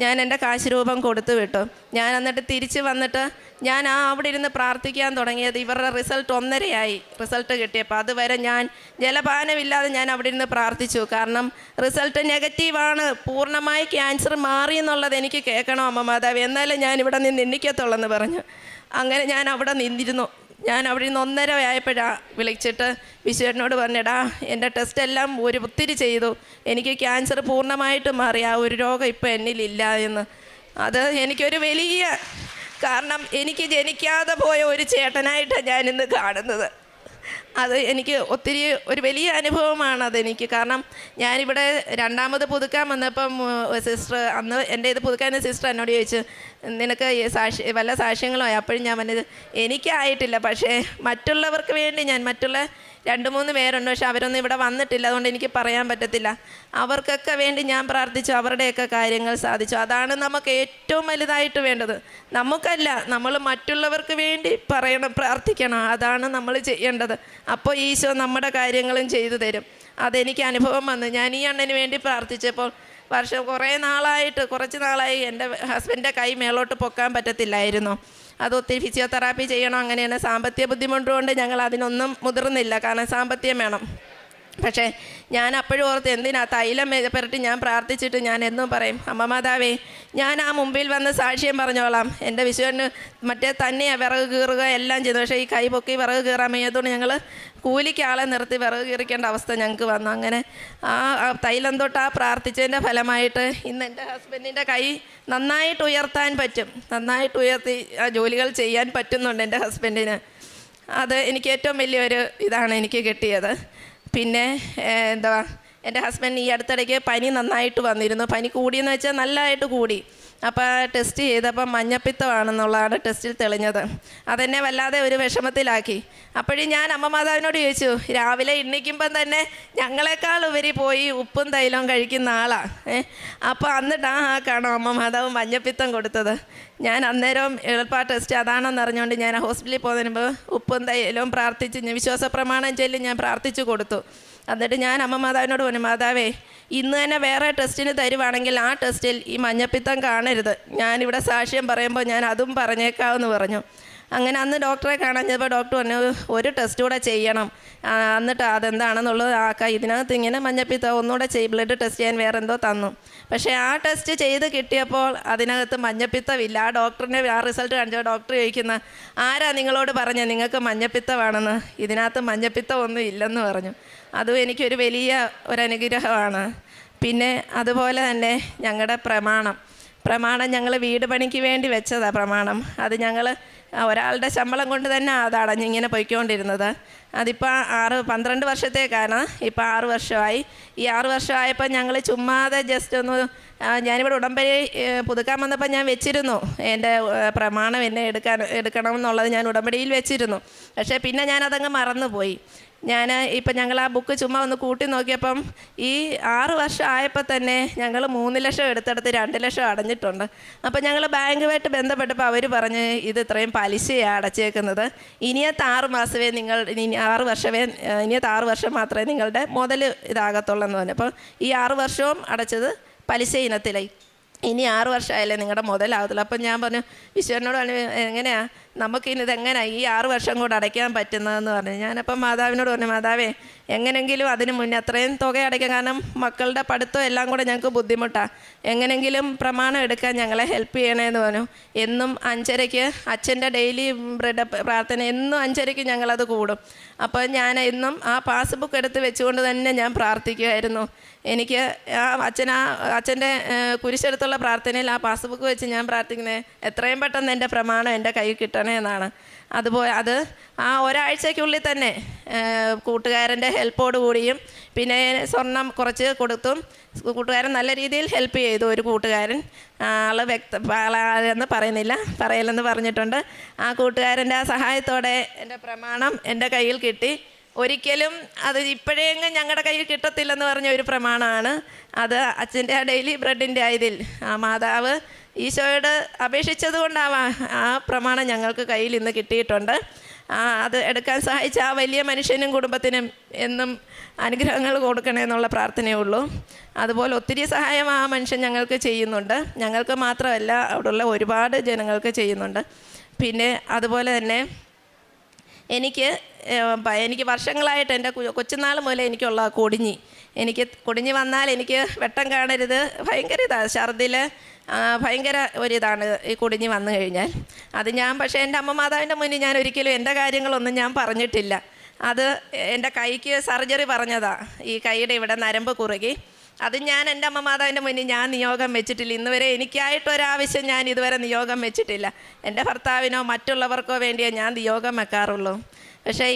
ഞാൻ എൻ്റെ കാശ് രൂപം കൊടുത്തു വിട്ടു. ഞാൻ എന്നിട്ട് തിരിച്ച് വന്നിട്ട് ഞാൻ അവിടെ ഇരുന്ന് പ്രാർത്ഥിക്കാൻ തുടങ്ങിയത് ഇവരുടെ റിസൾട്ട് 1:30 റിസൾട്ട് കിട്ടിയപ്പോൾ. അതുവരെ ഞാൻ ജലപാനമില്ലാതെ ഞാൻ അവിടെ ഇരുന്ന് പ്രാർത്ഥിച്ചു. കാരണം റിസൾട്ട് നെഗറ്റീവാണ്, പൂർണ്ണമായി ക്യാൻസർ മാറി എന്നുള്ളത് എനിക്ക് കേൾക്കണം അമ്മ മാതാവ്, എന്നാലും ഞാൻ ഇവിടെ നിന്ന് എണ്ണിക്കത്തുള്ളെന്ന് പറഞ്ഞു. അങ്ങനെ ഞാൻ അവിടെ നിന്നിരുന്നു. ഞാൻ അവിടെ നിന്ന് 1:30 ആയപ്പോഴാണ് വിളിച്ചിട്ട് വിശ്വനോട് പറഞ്ഞെടാ, എൻ്റെ ടെസ്റ്റ് എല്ലാം ഒത്തിരി ചെയ്തു, എനിക്ക് ക്യാൻസർ പൂർണ്ണമായിട്ടും മാറി, ആ ഒരു രോഗം ഇപ്പോൾ എന്നിലില്ല എന്ന്. അത് എനിക്കൊരു വലിയ, കാരണം എനിക്ക് ജനിക്കാതെ പോയ ഒരു ചേട്ടനായിട്ടാണ് ഞാനിന്ന് കാണുന്നത്. അത് എനിക്ക് ഒത്തിരി ഒരു വലിയ അനുഭവമാണ് അതെനിക്ക്. കാരണം ഞാനിവിടെ 2ാമത് പുതുക്കാൻ വന്നപ്പം സിസ്റ്റർ, അന്ന് എൻ്റെ ഇത് പുതുക്കാൻ സിസ്റ്റർ എന്നോട് ചോദിച്ചു, നിനക്ക് വല്ല സാക്ഷ്യങ്ങളോ? അപ്പോഴും ഞാൻ പറഞ്ഞത് എനിക്കായിട്ടില്ല, പക്ഷേ മറ്റുള്ളവർക്ക് വേണ്ടി ഞാൻ, മറ്റുള്ള 2-3 പേരുണ്ട്, പക്ഷെ അവരൊന്നും ഇവിടെ വന്നിട്ടില്ല, അതുകൊണ്ട് എനിക്ക് പറയാൻ പറ്റത്തില്ല. അവർക്കൊക്കെ വേണ്ടി ഞാൻ പ്രാർത്ഥിച്ചു, അവരുടെയൊക്കെ കാര്യങ്ങൾ സാധിച്ചു. അതാണ് നമുക്ക് ഏറ്റവും വലുതായിട്ട് വേണ്ടത്. നമുക്കല്ല, നമ്മൾ മറ്റുള്ളവർക്ക് വേണ്ടി പറയണം, പ്രാർത്ഥിക്കണം, അതാണ് നമ്മൾ ചെയ്യേണ്ടത്. അപ്പോൾ ഈശോ നമ്മുടെ കാര്യങ്ങളും ചെയ്തു തരും. അതെനിക്ക് അനുഭവം വന്നു. ഞാൻ ഈ അണ്ണന് വേണ്ടി പ്രാർത്ഥിച്ചപ്പോൾ കുറച്ച് നാളായി എൻ്റെ ഹസ്ബൻഡിൻ്റെ കൈ മേലോട്ട് പൊക്കാൻ പറ്റത്തില്ലായിരുന്നു. അത് ഒത്തിരി ഫിസിയോതെറാപ്പി ചെയ്യണം, അങ്ങനെയാണ്. സാമ്പത്തിക ബുദ്ധിമുട്ടുകൊണ്ട് ഞങ്ങൾ അതിനൊന്നും മുതിർന്നില്ല, കാരണം സാമ്പത്തികം വേണം. പക്ഷേ ഞാൻ അപ്പോഴും ഓർത്ത് എന്തിനാ തൈലം പുരട്ടി ഞാൻ പ്രാർത്ഥിച്ചിട്ട് ഞാൻ എന്നും പറയും, അമ്മ മാതാവേ, ഞാൻ ആ മുമ്പിൽ വന്ന് സാക്ഷ്യം പറഞ്ഞോളാം, എൻ്റെ വിശ്വന് മറ്റേ തന്നെയാണ് വിറക് കീറുക എല്ലാം ചെയ്തു. പക്ഷേ ഈ കൈ പൊക്കി വിറക് കീറാൻ വയ്യാത്തതുകൊണ്ട് ഞങ്ങൾ കൂലിക്ക് ആളെ നിർത്തി വിറക് കീറിക്കേണ്ട അവസ്ഥ ഞങ്ങൾക്ക് വന്നു. അങ്ങനെ ആ തൈലം തൊട്ട് ആ പ്രാർത്ഥിച്ചതിൻ്റെ ഫലമായിട്ട് ഇന്ന് എൻ്റെ ഹസ്ബൻഡിൻ്റെ കൈ നന്നായിട്ട് ഉയർത്താൻ പറ്റും, നന്നായിട്ട് ഉയർത്തി ആ ജോലികൾ ചെയ്യാൻ പറ്റുന്നുണ്ട് എൻ്റെ ഹസ്ബൻഡിന്. അത് എനിക്ക് ഏറ്റവും വലിയൊരു ഇതാണ് എനിക്ക് കിട്ടിയത്. പിന്നെ എന്തുവാ, എൻ്റെ ഹസ്ബൻഡ് ഈ അടുത്തിടയ്ക്ക് പനി നന്നായിട്ട് വന്നിരുന്നു. പനി കൂടിയെന്ന് വെച്ചാൽ നല്ലതായിട്ട് കൂടി. അപ്പോൾ ടെസ്റ്റ് ചെയ്തപ്പം മഞ്ഞപ്പിത്തമാണെന്നുള്ളതാണ് ടെസ്റ്റിൽ തെളിഞ്ഞത്. അതെന്നെ വല്ലാതെ ഒരു വിഷമത്തിലാക്കി. അപ്പോഴും ഞാൻ അമ്മ മാതാവിനോട് ചോദിച്ചു, രാവിലെ എണ്ണിക്കുമ്പം തന്നെ ഞങ്ങളെക്കാൾ ഉപരി പോയി ഉപ്പും തൈലവും കഴിക്കുന്ന ആളാണ്. അപ്പോൾ എന്നിട്ടാണ് കാണോ അമ്മ മാതാവ് മഞ്ഞപ്പിത്തം കൊടുത്തത്. ഞാൻ അന്നേരം എളുപ്പ ടെസ്റ്റ് അതാണെന്ന് അറിഞ്ഞുകൊണ്ട് ഞാൻ ഹോസ്പിറ്റലിൽ പോകുന്നതിന് മുമ്പ് ഉപ്പും തൈലവും പ്രാർത്ഥിച്ച് വിശ്വാസ പ്രമാണം ചൊല്ലി ഞാൻ പ്രാർത്ഥിച്ചു കൊടുത്തു. എന്നിട്ട് ഞാൻ അമ്മ മാതാവിനോട് പറഞ്ഞു, മാതാവേ, ഇന്ന് തന്നെ വേറെ ടെസ്റ്റിന് തരുവാണെങ്കിൽ ആ ടെസ്റ്റിൽ ഈ മഞ്ഞപ്പിത്തം കാണരുത്, ഞാനിവിടെ സാക്ഷ്യം പറയുമ്പോൾ ഞാൻ അതും പറഞ്ഞേക്കാമെന്ന് പറഞ്ഞു. അങ്ങനെ അന്ന് ഡോക്ടറെ കാണാൻ ചെന്നപ്പോൾ ഡോക്ടർ പറഞ്ഞു, ഒരു ടെസ്റ്റ് കൂടെ ചെയ്യണം, എന്നിട്ട് അതെന്താണെന്നുള്ളത് ആക്കാം, ഇതിനകത്ത് ഇങ്ങനെ മഞ്ഞപ്പിത്തം ഒന്നുകൂടെ ബ്ലഡ് ടെസ്റ്റ് ചെയ്യാൻ വേറെ എന്തോ തന്നു. പക്ഷേ ആ ടെസ്റ്റ് ചെയ്ത് കിട്ടിയപ്പോൾ അതിനകത്ത് മഞ്ഞപ്പിത്തമില്ല. ആ ഡോക്ടറിനെ ആ റിസൾട്ട് കാണിച്ചപ്പോൾ ഡോക്ടർ ചോദിക്കുന്ന, ആരാ നിങ്ങളോട് പറഞ്ഞത് നിങ്ങൾക്ക് മഞ്ഞപ്പിത്തമാണെന്ന്? ഇതിനകത്ത് മഞ്ഞപ്പിത്തം ഒന്നും ഇല്ലെന്ന് പറഞ്ഞു. അതും എനിക്കൊരു വലിയ ഒരനുഗ്രഹമാണ്. പിന്നെ അതുപോലെ തന്നെ ഞങ്ങളുടെ പ്രമാണം ഞങ്ങൾ വീട് പണിക്ക് വേണ്ടി വെച്ചതാണ് പ്രമാണം. അത് ഞങ്ങൾ ഒരാളുടെ ശമ്പളം കൊണ്ട് തന്നെ അത് അടഞ്ഞിങ്ങനെ പൊയ്ക്കൊണ്ടിരുന്നത്. അതിപ്പോൾ 12 വർഷത്തേക്കാണ്, ഇപ്പോൾ 6 വർഷമായി. ഈ 6 വർഷമായപ്പോൾ ഞങ്ങൾ ചുമ്മാതെ ജസ്റ്റ് ഒന്ന്, ഞാനിവിടെ ഉടമ്പടി പുതുക്കാൻ വന്നപ്പോൾ ഞാൻ വെച്ചിരുന്നു എൻ്റെ പ്രമാണം എന്നെ എടുക്കണം എന്നുള്ളത് ഞാൻ ഉടമ്പടിയിൽ വെച്ചിരുന്നു. പക്ഷേ പിന്നെ ഞാനതങ്ങ് മറന്നുപോയി. ഇപ്പം ഞങ്ങൾ ആ ബുക്ക് ചുമ്മാ ഒന്ന് കൂട്ടി നോക്കിയപ്പം ഈ 6 വർഷം ആയപ്പോൾ തന്നെ ഞങ്ങൾ 3 ലക്ഷം എടുത്തെടുത്ത് 2 ലക്ഷം അടഞ്ഞിട്ടുണ്ട്. അപ്പം ഞങ്ങൾ ബാങ്കുമായിട്ട് ബന്ധപ്പെട്ടപ്പോൾ അവർ പറഞ്ഞ് ഇത് ഇത്രയും പലിശയാണ് അടച്ചേക്കുന്നത്, ഇനിയത്തെ 6 മാസമേ ഇനിയത്തെ 6 വർഷം മാത്രമേ നിങ്ങളുടെ മുതൽ ഇതാകത്തുള്ളൂ എന്ന് പറഞ്ഞു. അപ്പോൾ ഈ 6 വർഷവും അടച്ചത് പലിശ ഇനത്തിലായി. ഇനി 6 വർഷമായാലേ നിങ്ങളുടെ മുതലാകത്തുള്ളൂ. അപ്പം ഞാൻ പറഞ്ഞു, ഈശ്വരനോട് പറഞ്ഞു, എങ്ങനെയാണ് നമുക്കിനി ഇതെങ്ങനെയാണ് ഈ 6 വർഷം കൂടെ അടയ്ക്കാൻ പറ്റുന്നതെന്ന് പറഞ്ഞു. ഞാനപ്പം മാതാവിനോട് പറഞ്ഞു, മാതാവേ, എങ്ങനെങ്കിലും അതിന് മുന്നേ അത്രയും തുക അടയ്ക്കാം, കാരണം മക്കളുടെ പഠിത്തം എല്ലാം കൂടെ ഞങ്ങൾക്ക് ബുദ്ധിമുട്ടാണ്, എങ്ങനെങ്കിലും പ്രമാണം എടുക്കാൻ ഞങ്ങളെ ഹെൽപ്പ് ചെയ്യണമെന്ന് പറഞ്ഞു. എന്നും 5:30 അച്ഛൻ്റെ ഡെയിലി ബ്രെഡ് പ്രാർത്ഥന എന്നും 5:30 ഞങ്ങളത് കൂടും. അപ്പോൾ ഞാൻ എന്നും ആ പാസ്ബുക്ക് എടുത്ത് വെച്ചുകൊണ്ട് തന്നെ ഞാൻ പ്രാർത്ഥിക്കുമായിരുന്നു. എനിക്ക് അച്ഛൻ്റെ കുരിശെടുത്തുള്ള പ്രാർത്ഥനയിൽ ആ പാസ്ബുക്ക് വെച്ച് ഞാൻ പ്രാർത്ഥിക്കുന്നത് എത്രയും പെട്ടെന്ന് എൻ്റെ പ്രമാണം എൻ്റെ കയ്യിൽ കിട്ടണേ എന്നാണ്. അതുപോലെ അത് ആ ഒരാഴ്ചയ്ക്കുള്ളിൽ തന്നെ കൂട്ടുകാരൻ്റെ ഹെൽപ്പോട് കൂടിയും പിന്നെ സ്വർണം കുറച്ച് കൊടുത്തും കൂട്ടുകാരൻ നല്ല രീതിയിൽ ഹെൽപ്പ് ചെയ്തു. ഒരു കൂട്ടുകാരൻ ആളെന്ന് പറയില്ലെന്ന് പറഞ്ഞിട്ടുണ്ട്. ആ കൂട്ടുകാരൻ്റെ ആ സഹായത്തോടെ എൻ്റെ പ്രമാണം എൻ്റെ കയ്യിൽ കിട്ടി. ഒരിക്കലും അത് ഇപ്പോഴെങ്കിലും ഞങ്ങളുടെ കയ്യിൽ കിട്ടത്തില്ലെന്ന് പറഞ്ഞ ഒരു പ്രമാണമാണ് അത്. അച്ഛൻ്റെ ആ ഡെയിലി ബ്രെഡിൻ്റെ ഇതിൽ ആ മാതാവ് ഈശോയോട് അപേക്ഷിച്ചത് കൊണ്ടാവാം ആ പ്രമാണം ഞങ്ങൾക്ക് കയ്യിൽ ഇന്ന് കിട്ടിയിട്ടുണ്ട്. അത് എടുക്കാൻ സഹായിച്ച ആ വലിയ മനുഷ്യനും കുടുംബത്തിനും എന്നും അനുഗ്രഹങ്ങൾ കൊടുക്കണേ എന്നുള്ള പ്രാർത്ഥനയേ ഉള്ളൂ. അതുപോലെ ഒത്തിരി സഹായം ആ മനുഷ്യൻ ഞങ്ങൾക്ക് ചെയ്യുന്നുണ്ട്. ഞങ്ങൾക്ക് മാത്രമല്ല, അവിടെയുള്ള ഒരുപാട് ജനങ്ങൾക്ക് ചെയ്യുന്നുണ്ട്. പിന്നെ അതുപോലെ തന്നെ എനിക്ക് വർഷങ്ങളായിട്ട് എൻ്റെ കൊച്ചുനാൾ മുതലേ എനിക്കുള്ള കൊടിഞ്ഞി വന്നാൽ എനിക്ക് വെട്ടം കാണരുത്, ഭയങ്കര ഇതാണ്, ഛർദിൽ ഭയങ്കര ഒരിതാണ് ഈ കൊടിഞ്ഞി വന്നു കഴിഞ്ഞാൽ. അത് ഞാൻ പക്ഷേ എൻ്റെ അമ്മ മാതാവിൻ്റെ മുന്നിൽ ഞാൻ ഒരിക്കലും എൻ്റെ കാര്യങ്ങളൊന്നും ഞാൻ പറഞ്ഞിട്ടില്ല. അത് എൻ്റെ കൈക്ക് സർജറി പറഞ്ഞതാണ്, ഈ കൈയുടെ ഇവിടെ നരമ്പ് കുറുകി. അത് ഞാൻ എൻ്റെ അമ്മ മാതാവിൻ്റെ മുന്നിൽ ഞാൻ നിയോഗം വെച്ചിട്ടില്ല. ഇന്നുവരെ എനിക്കായിട്ടൊരാവശ്യം ഞാൻ ഇതുവരെ നിയോഗം വെച്ചിട്ടില്ല. എൻ്റെ ഭർത്താവിനോ മറ്റുള്ളവർക്കോ വേണ്ടിയേ ഞാൻ നിയോഗം വെക്കാറുള്ളൂ. പക്ഷേ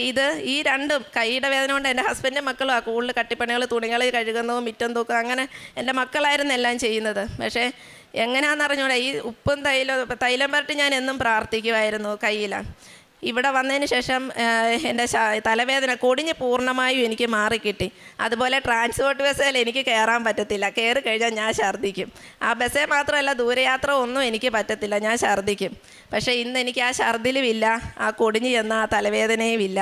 ഈ രണ്ടും കൈയുടെ വേദന കൊണ്ട് എൻ്റെ ഹസ്ബൻഡിൻ്റെ മക്കളും ആ കൂടുതൽ കട്ടിപ്പണികൾ, തുണികൾ കഴുകുന്നതും മിറ്റം തൂക്കും, അങ്ങനെ എൻ്റെ മക്കളായിരുന്നു എല്ലാം ചെയ്യുന്നത്. പക്ഷേ എങ്ങനെയാണെന്ന് അറിഞ്ഞൂടാ, ഈ ഉപ്പും തൈലം പുരട്ടി ഞാൻ എന്നും പ്രാർത്ഥിക്കുമായിരുന്നു കയ്യിലാണ്. ഇവിടെ വന്നതിന് ശേഷം എൻ്റെ തലവേദന കൊടിഞ്ഞ് പൂർണ്ണമായും എനിക്ക് മാറിക്കിട്ടി. അതുപോലെ ട്രാൻസ്പോർട്ട് ബസ്സിൽ എനിക്ക് കയറാൻ പറ്റത്തില്ല, കയറി കഴിഞ്ഞാൽ ഞാൻ ഛർദ്ദിക്കും. ആ ബസ്സേ മാത്രമല്ല, ദൂരയാത്ര ഒന്നും എനിക്ക് പറ്റത്തില്ല, ഞാൻ ഛർദ്ദിക്കും. പക്ഷേ ഇന്ന് എനിക്ക് ആ ഛർദ്ദിലുമില്ല, ആ കൊടിഞ്ഞ് ചെന്ന ആ തലവേദനയും ഇല്ല.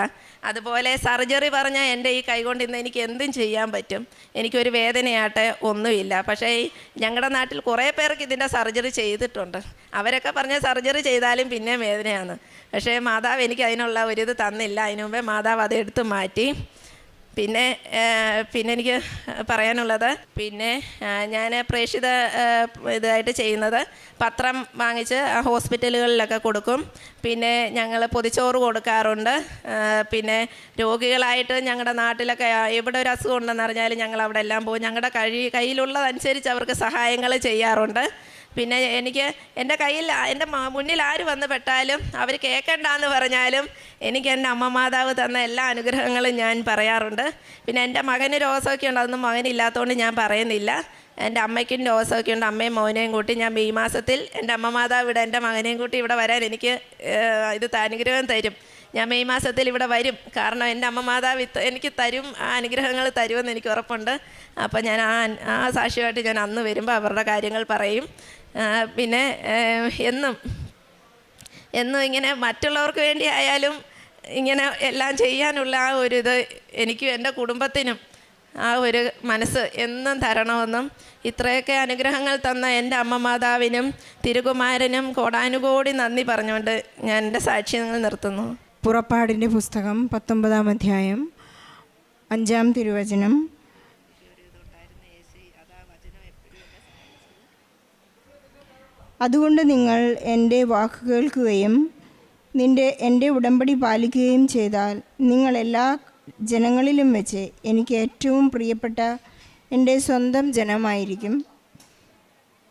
അതുപോലെ സർജറി പറഞ്ഞാൽ എൻ്റെ ഈ കൈകൊണ്ട് ഇന്ന് എനിക്ക് എന്തും ചെയ്യാൻ പറ്റും, എനിക്കൊരു വേദനയാട്ടെ ഒന്നുമില്ല. പക്ഷേ ഞങ്ങളുടെ നാട്ടിൽ കുറേ പേർക്ക് ഇതിൻ്റെ സർജറി ചെയ്തിട്ടുണ്ട്. അവരൊക്കെ പറഞ്ഞ സർജറി ചെയ്താലും പിന്നെ വേദനയാണ്. പക്ഷേ മാതാവ് എനിക്ക് അതിനുള്ള ഒരിത് തന്നില്ല. അതിനു മുമ്പേ മാതാവ് അത് എടുത്ത് മാറ്റി. പിന്നെ എനിക്ക് പറയാനുള്ളത്, പിന്നെ ഞാൻ പ്രേക്ഷിത ഇതായിട്ട് ചെയ്യുന്നത് പത്രം വാങ്ങിച്ച് ഹോസ്പിറ്റലുകളിലൊക്കെ കൊടുക്കും. പിന്നെ ഞങ്ങൾ പൊതിച്ചോറ് കൊടുക്കാറുണ്ട്. പിന്നെ രോഗികളായിട്ട് ഞങ്ങളുടെ നാട്ടിലൊക്കെ എവിടെ ഒരു അസുഖം ഉണ്ടെന്ന് അറിഞ്ഞാൽ ഞങ്ങൾ അവിടെ എല്ലാം പോകും. ഞങ്ങളുടെ കയ്യിലുള്ളതനുസരിച്ച് അവർക്ക് സഹായങ്ങൾ ചെയ്യാറുണ്ട്. പിന്നെ എനിക്ക് എൻ്റെ മുന്നിൽ ആര് വന്ന് പെട്ടാലും അവർ കേൾക്കണ്ടെന്ന് പറഞ്ഞാലും എനിക്ക് എൻ്റെ അമ്മ മാതാവ് തന്ന എല്ലാ അനുഗ്രഹങ്ങളും ഞാൻ പറയാറുണ്ട്. പിന്നെ എൻ്റെ മകന് രോഗമൊക്കെ ഉണ്ട്, അതൊന്നും മകനില്ലാത്തതുകൊണ്ട് ഞാൻ പറയുന്നില്ല. എൻ്റെ അമ്മയ്ക്കും രോഗമൊക്കെ ഉണ്ട്. അമ്മയും മോനെയും കൂട്ടി ഞാൻ മെയ് മാസത്തിൽ എൻ്റെ അമ്മ മാതാവ് എൻ്റെ മകനെയും കൂട്ടി ഇവിടെ വരാൻ എനിക്ക് അനുഗ്രഹം തരും. ഞാൻ മെയ് മാസത്തിൽ ഇവിടെ വരും. കാരണം എൻ്റെ അമ്മ മാതാവ് എനിക്ക് തരും, ആ അനുഗ്രഹങ്ങൾ തരുമെന്ന് എനിക്ക് ഉറപ്പുണ്ട്. അപ്പോൾ ഞാൻ ആ സാക്ഷ്യമായിട്ട് ഞാൻ അന്ന് വരുമ്പോൾ അവരുടെ കാര്യങ്ങൾ പറയും. പിന്നെ എന്നും ഇങ്ങനെ മറ്റുള്ളവർക്ക് വേണ്ടി ആയാലും ഇങ്ങനെ എല്ലാം ചെയ്യാനുള്ള ആ ഒരു ഇത് എനിക്കും എൻ്റെ കുടുംബത്തിനും ആ ഒരു മനസ്സ് എന്നും തരണമെന്നും ഇത്രയൊക്കെ അനുഗ്രഹങ്ങൾ തന്ന എൻ്റെ അമ്മ മാതാവിനും തിരുകുമാരനും കോടാനുകോടി നന്ദി പറഞ്ഞുകൊണ്ട് ഞാൻ എൻ്റെ സാക്ഷ്യങ്ങൾ നിർത്തുന്നു. പുറപ്പാടിൻ്റെ പുസ്തകം 19-ാം അധ്യായം 5-ാം തിരുവചനം. അതുകൊണ്ട് നിങ്ങൾ എൻ്റെ വാക്ക് കേൾക്കുകയും എൻ്റെ ഉടമ്പടി പാലിക്കുകയും ചെയ്താൽ നിങ്ങൾ എല്ലാ ജനങ്ങളിലും വെച്ച് എനിക്ക് ഏറ്റവും പ്രിയപ്പെട്ട എൻ്റെ സ്വന്തം ജനമായിരിക്കും.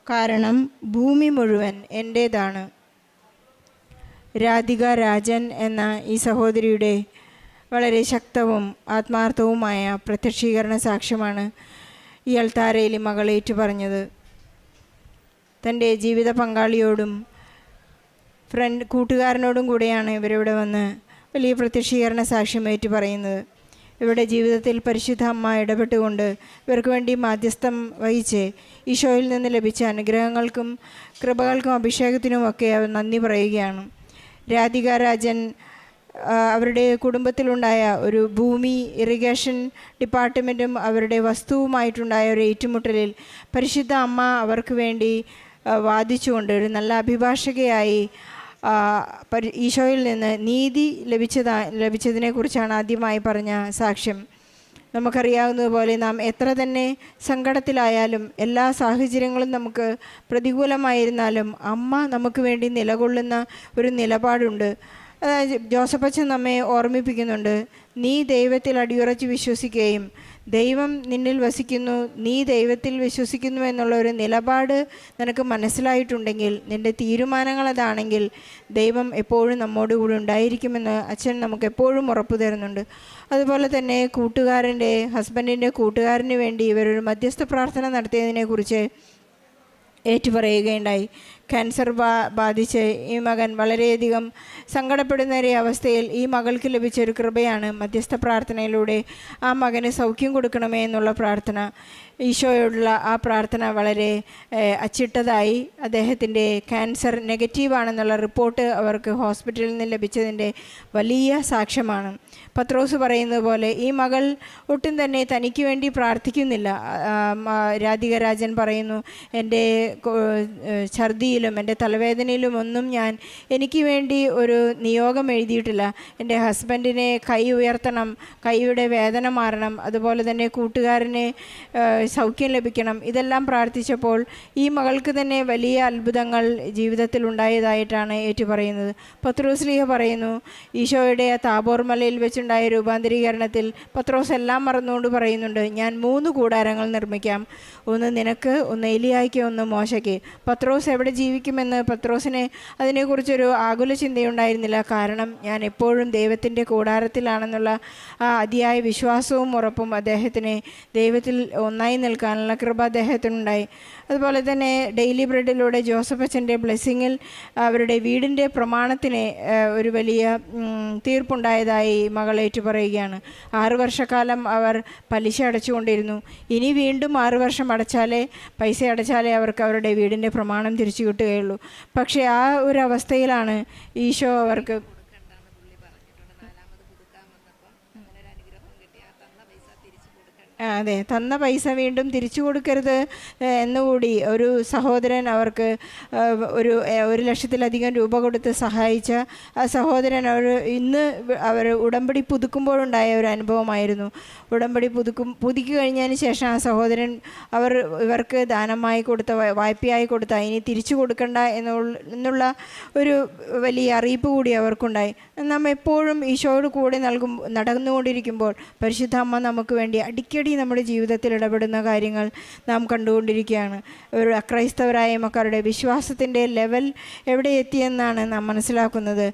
കാരണം ഭൂമി മുഴുവൻ എൻ്റേതാണ്. രാധിക രാജൻ എന്ന ഈ സഹോദരിയുടെ വളരെ ശക്തവും ആത്മാർത്ഥവുമായ പ്രത്യക്ഷീകരണ സാക്ഷ്യമാണ് ഈ അൾത്താരയിൽ മകൾ ഏറ്റുപറഞ്ഞത്. തൻ്റെ ജീവിത പങ്കാളിയോടും കൂട്ടുകാരനോടും കൂടെയാണ് ഇവരിവിടെ വന്ന് വലിയ പ്രത്യക്ഷീകരണ സാക്ഷ്യം ഏറ്റു പറയുന്നത്. ഇവരുടെ ജീവിതത്തിൽ പരിശുദ്ധ അമ്മ ഇടപെട്ടുകൊണ്ട് ഇവർക്ക് വേണ്ടി മാധ്യസ്ഥം വഹിച്ച് ഈശോയിൽ നിന്ന് ലഭിച്ച അനുഗ്രഹങ്ങൾക്കും കൃപകൾക്കും അഭിഷേകത്തിനുമൊക്കെ അവർ നന്ദി പറയുകയാണ്. രാധിക രാജൻ അവരുടെ കുടുംബത്തിലുണ്ടായ ഒരു ഭൂമി ഇറിഗേഷൻ ഡിപ്പാർട്ട്മെൻറ്റും അവരുടെ വസ്തുവുമായിട്ടുണ്ടായ ഒരു ഏറ്റുമുട്ടലിൽ പരിശുദ്ധ അമ്മ അവർക്ക് വേണ്ടി വാദിച്ചുകൊണ്ട് ഒരു നല്ല അഭിഭാഷകയായി ഈശോയിൽ നിന്ന് നീതി ലഭിച്ചതിനെക്കുറിച്ചാണ് ആദ്യമായി പറഞ്ഞ സാക്ഷ്യം. നമുക്കറിയാവുന്നതുപോലെ നാം എത്ര തന്നെ സങ്കടത്തിലായാലും എല്ലാ സാഹചര്യങ്ങളും നമുക്ക് പ്രതികൂലമായിരുന്നാലും അമ്മ നമുക്ക് വേണ്ടി നിലകൊള്ളുന്ന ഒരു നിലപാടുണ്ട്. ജോസഫച്ചൻ നമ്മെ ഓർമ്മിപ്പിക്കുന്നുണ്ട്, നീ ദൈവത്തിൽ അടിയുറച്ച് വിശ്വസിക്കുകയും ദൈവം നിന്നിൽ വസിക്കുന്നു, നീ ദൈവത്തിൽ വിശ്വസിക്കുന്നു എന്നുള്ള ഒരു നിലപാട് നിനക്ക് മനസ്സിലായിട്ടുണ്ടെങ്കിൽ, നിൻ്റെ തീരുമാനങ്ങൾ അതാണെങ്കിൽ ദൈവം എപ്പോഴും നമ്മോട് കൂടെ ഉണ്ടായിരിക്കുമെന്ന് അച്ഛൻ നമുക്ക് എപ്പോഴും ഉറപ്പു തരുന്നുണ്ട്. അതുപോലെ തന്നെ ഹസ്ബൻഡിൻ്റെ കൂട്ടുകാരന് വേണ്ടി ഇവരൊരു മധ്യസ്ഥ പ്രാർത്ഥന നടത്തിയതിനെക്കുറിച്ച് ഏറ്റുപറയുകയുണ്ടായി. ക്യാൻസർ ബാധിച്ച് ഈ മകൻ വളരെയധികം സങ്കടപ്പെടുന്ന ഒരു അവസ്ഥയിൽ ഈ മകൾക്ക് ലഭിച്ച ഒരു കൃപയാണ് മധ്യസ്ഥ പ്രാർത്ഥനയിലൂടെ ആ മകന് സൗഖ്യം കൊടുക്കണമേ എന്നുള്ള പ്രാർത്ഥന. ഈശോയോടുള്ള ആ പ്രാർത്ഥന വളരെ അച്ചിട്ടതായി. അദ്ദേഹത്തിൻ്റെ ക്യാൻസർ നെഗറ്റീവാണെന്നുള്ള റിപ്പോർട്ട് അവർക്ക് ഹോസ്പിറ്റലിൽ നിന്ന് ലഭിച്ചതിൻ്റെ വലിയ സാക്ഷ്യമാണ്. പത്രോസ് പറയുന്നത് പോലെ ഈ മകൾ ഒട്ടും തന്നെ തനിക്ക് വേണ്ടി പ്രാർത്ഥിക്കുന്നില്ല. രാധിക രാജൻ പറയുന്നു, എൻ്റെ ഛർദിയിലും എൻ്റെ തലവേദനയിലും ഒന്നും ഞാൻ എനിക്ക് വേണ്ടി ഒരു നിയോഗം എഴുതിയിട്ടില്ല. എൻ്റെ ഹസ്ബൻഡിനെ കൈ ഉയർത്തണം, കൈയുടെ വേദന മാറണം, അതുപോലെ തന്നെ കൂട്ടുകാരനെ സൗഖ്യം ലഭിക്കണം, ഇതെല്ലാം പ്രാർത്ഥിച്ചപ്പോൾ ഈ മകൾക്ക് തന്നെ വലിയ അത്ഭുതങ്ങൾ ജീവിതത്തിൽ ഉണ്ടായതായിട്ടാണ് ഏറ്റുപറയുന്നത്. പത്രോസ്ലീഹ പറയുന്നു, ഈശോയുടെ താബോർ മലയിൽ വെച്ചുണ്ടായ രൂപാന്തരീകരണത്തിൽ പത്രോസ് എല്ലാം മറന്നുകൊണ്ട് പറയുന്നുണ്ട്, ഞാൻ 3 കൂടാരങ്ങൾ നിർമ്മിക്കാം, ഒന്ന് നിനക്ക്, ഒന്ന് ഏലിയായ്ക്ക്, ഒന്ന് മോശയ്ക്ക്. പത്രോസ് എവിടെ ജീവിക്കുമെന്ന് പത്രോസിന് അതിനെക്കുറിച്ചൊരു ആകുല ചിന്തയുണ്ടായിരുന്നില്ല. കാരണം ഞാൻ എപ്പോഴും ദൈവത്തിൻ്റെ കൂടാരത്തിലാണെന്നുള്ള ആ അതിയായ വിശ്വാസവും ഉറപ്പും അദ്ദേഹത്തിന് ദൈവത്തിൽ ഒന്നായി നിൽക്കാനുള്ള കൃപ അദ്ദേഹത്തിനുണ്ടായി. അതുപോലെ തന്നെ ഡെയിലി ബ്രെഡിലൂടെ ജോസഫ് അച്ഛൻ്റെ ബ്ലെസ്സിങ്ങിൽ അവരുടെ വീടിൻ്റെ പ്രമാണത്തിന് ഒരു വലിയ തീർപ്പുണ്ടായതായി മകൾ ഏറ്റുപറയുകയാണ്. 6 വർഷക്കാലം അവർ പലിശ അടച്ചുകൊണ്ടിരുന്നു. ഇനി വീണ്ടും 6 വർഷം പൈസ അടച്ചാലേ അവർക്ക് അവരുടെ വീടിൻ്റെ പ്രമാണം തിരിച്ചു കിട്ടുകയുള്ളൂ. പക്ഷേ ആ ഒരു അവസ്ഥയിലാണ് ഈശോ അവർക്ക് അതെ, തന്ന പൈസ വീണ്ടും തിരിച്ചു കൊടുക്കരുത് എന്നുകൂടി ഒരു സഹോദരൻ അവർക്ക് 1,00,000-ലധികം രൂപ കൊടുത്ത് സഹായിച്ച ആ സഹോദരൻ ഇന്ന് അവർ ഉടമ്പടി പുതുക്കുമ്പോഴുണ്ടായ ഒരു അനുഭവമായിരുന്നു. ഉടമ്പടി പുതുക്കി കഴിഞ്ഞതിന് ശേഷം ആ സഹോദരൻ ഇവർക്ക് ദാനമായി കൊടുത്ത, വായ്പയായി കൊടുത്ത, ഇനി തിരിച്ചു കൊടുക്കണ്ട എന്നുള്ള ഒരു വലിയ അറിയിപ്പ് കൂടി അവർക്കുണ്ടായി. നാം എപ്പോഴും ഈശോയോട് കൂടെ നടന്നുകൊണ്ടിരിക്കുമ്പോൾ പരിശുദ്ധ അമ്മ നമുക്ക് വേണ്ടി അടിക്കടി നമ്മുടെ ജീവിതത്തിൽ ഇടപെടുന്ന കാര്യങ്ങൾ നാം കണ്ടുകൊണ്ടിരിക്കുകയാണ്. ഒരു അക്രൈസ്തവരായ മക്കളുടെ വിശ്വാസത്തിൻ്റെ ലെവൽ എവിടെ എത്തിയെന്നാണ് നാം മനസ്സിലാക്കുന്നത്.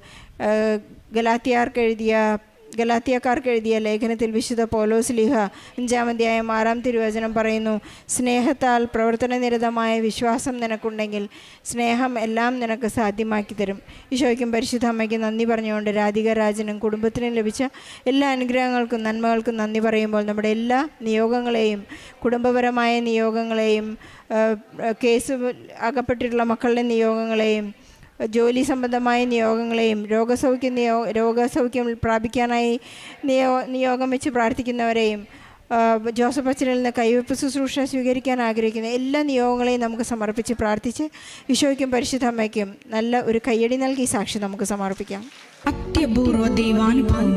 ഗലാത്യക്കാർക്ക് എഴുതിയ ലേഖനത്തിൽ വിശുദ്ധ പൗലോസ്ലീഹ 5-ാം അധ്യായം 6-ാം തിരുവചനം പറയുന്നു, സ്നേഹത്താൽ പ്രവർത്തനനിരതമായ വിശ്വാസം നിനക്കുണ്ടെങ്കിൽ സ്നേഹം എല്ലാം നിനക്ക് സാധ്യമാക്കി തരും. ഈശോയ്ക്കും പരിശുദ്ധ അമ്മയ്ക്കും നന്ദി പറഞ്ഞുകൊണ്ട് രാധിക രാജനും കുടുംബത്തിനും ലഭിച്ച എല്ലാ അനുഗ്രഹങ്ങൾക്കും നന്മകൾക്കും നന്ദി പറയുമ്പോൾ നമ്മുടെ എല്ലാ നിയോഗങ്ങളെയും, കുടുംബപരമായ നിയോഗങ്ങളെയും, കേസ് അകപ്പെട്ടിട്ടുള്ള മക്കളുടെ നിയോഗങ്ങളെയും, ജോലി സംബന്ധമായ നിയോഗങ്ങളെയും, രോഗസൗഖ്യം പ്രാപിക്കാനായി നിയോഗം വെച്ച് പ്രാർത്ഥിക്കുന്നവരെയും, ജോസഫ് അച്ഛനിൽ നിന്ന് കൈവെപ്പ് ശുശ്രൂഷ സ്വീകരിക്കാൻ ആഗ്രഹിക്കുന്ന എല്ലാ നിയോഗങ്ങളെയും നമുക്ക് സമർപ്പിച്ച് പ്രാർത്ഥിച്ച് ഈശോയ്ക്കും പരിശുദ്ധ അമ്മയ്ക്കും നല്ല ഒരു കയ്യടി നൽകി സാക്ഷി നമുക്ക് സമർപ്പിക്കാം. അത്യപൂർവ ദൈവാനുഭവം.